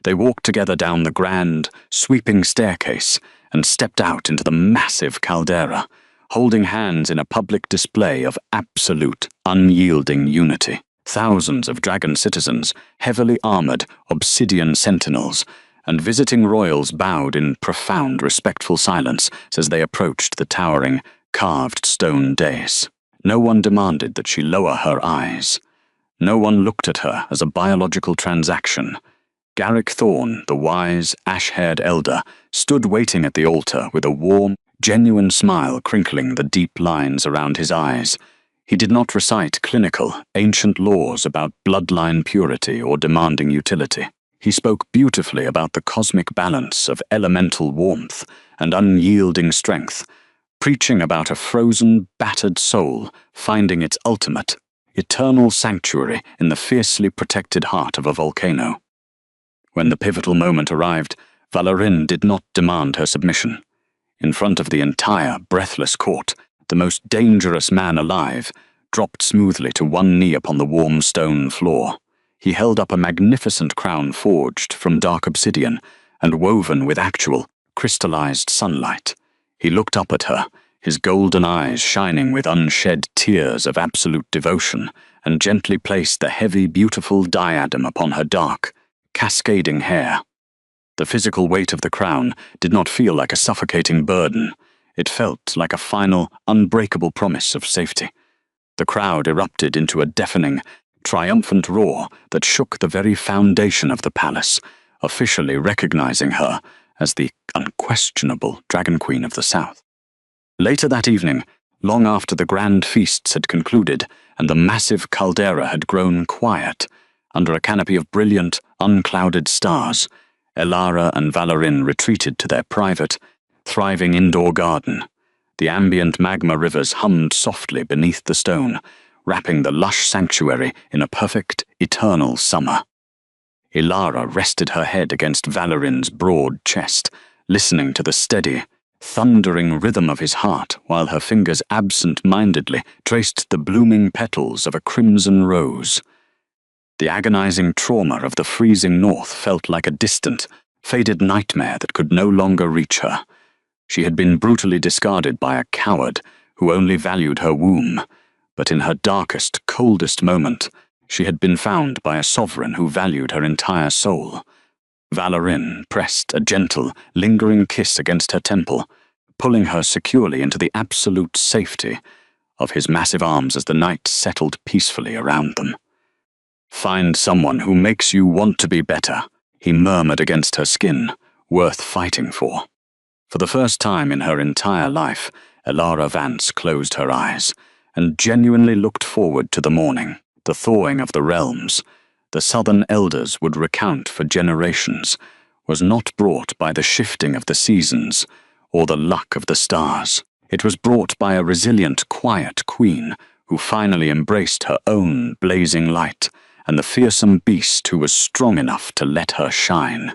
They walked together down the grand, sweeping staircase and stepped out into the massive caldera, holding hands in a public display of absolute, unyielding unity. Thousands of dragon citizens, heavily armored obsidian sentinels, and visiting royals bowed in profound, respectful silence as they approached the towering, carved stone dais. No one demanded that she lower her eyes. No one looked at her as a biological transaction. Garrick Thorne, the wise, ash-haired elder, stood waiting at the altar with a warm, genuine smile crinkling the deep lines around his eyes. He did not recite clinical, ancient laws about bloodline purity or demanding utility. He spoke beautifully about the cosmic balance of elemental warmth and unyielding strength, preaching about a frozen, battered soul finding its ultimate, eternal sanctuary in the fiercely protected heart of a volcano. When the pivotal moment arrived, Valoryn did not demand her submission. In front of the entire breathless court, the most dangerous man alive dropped smoothly to one knee upon the warm stone floor. He held up a magnificent crown forged from dark obsidian and woven with actual, crystallized sunlight. He looked up at her, his golden eyes shining with unshed tears of absolute devotion, and gently placed the heavy, beautiful diadem upon her dark, cascading hair. The physical weight of the crown did not feel like a suffocating burden. It felt like a final, unbreakable promise of safety. The crowd erupted into a deafening, triumphant roar that shook the very foundation of the palace, officially recognizing her as the unquestionable Dragon Queen of the South. Later that evening, long after the grand feasts had concluded and the massive caldera had grown quiet, under a canopy of brilliant, unclouded stars, Elara and Valoryn retreated to their private, thriving indoor garden. The ambient magma rivers hummed softly beneath the stone, wrapping the lush sanctuary in a perfect, eternal summer. Elara rested her head against Valoryn's broad chest, listening to the steady, thundering rhythm of his heart while her fingers absent-mindedly traced the blooming petals of a crimson rose. The agonizing trauma of the freezing north felt like a distant, faded nightmare that could no longer reach her. She had been brutally discarded by a coward who only valued her womb, but in her darkest, coldest moment, she had been found by a sovereign who valued her entire soul. Valoryn pressed a gentle, lingering kiss against her temple, pulling her securely into the absolute safety of his massive arms as the night settled peacefully around them. "Find someone who makes you want to be better," he murmured against her skin, "worth fighting for." For the first time in her entire life, Elara Vance closed her eyes and genuinely looked forward to the morning, the thawing of the realms. The southern elders would recount for generations, was not brought by the shifting of the seasons or the luck of the stars. It was brought by a resilient, quiet queen who finally embraced her own blazing light and the fearsome beast who was strong enough to let her shine.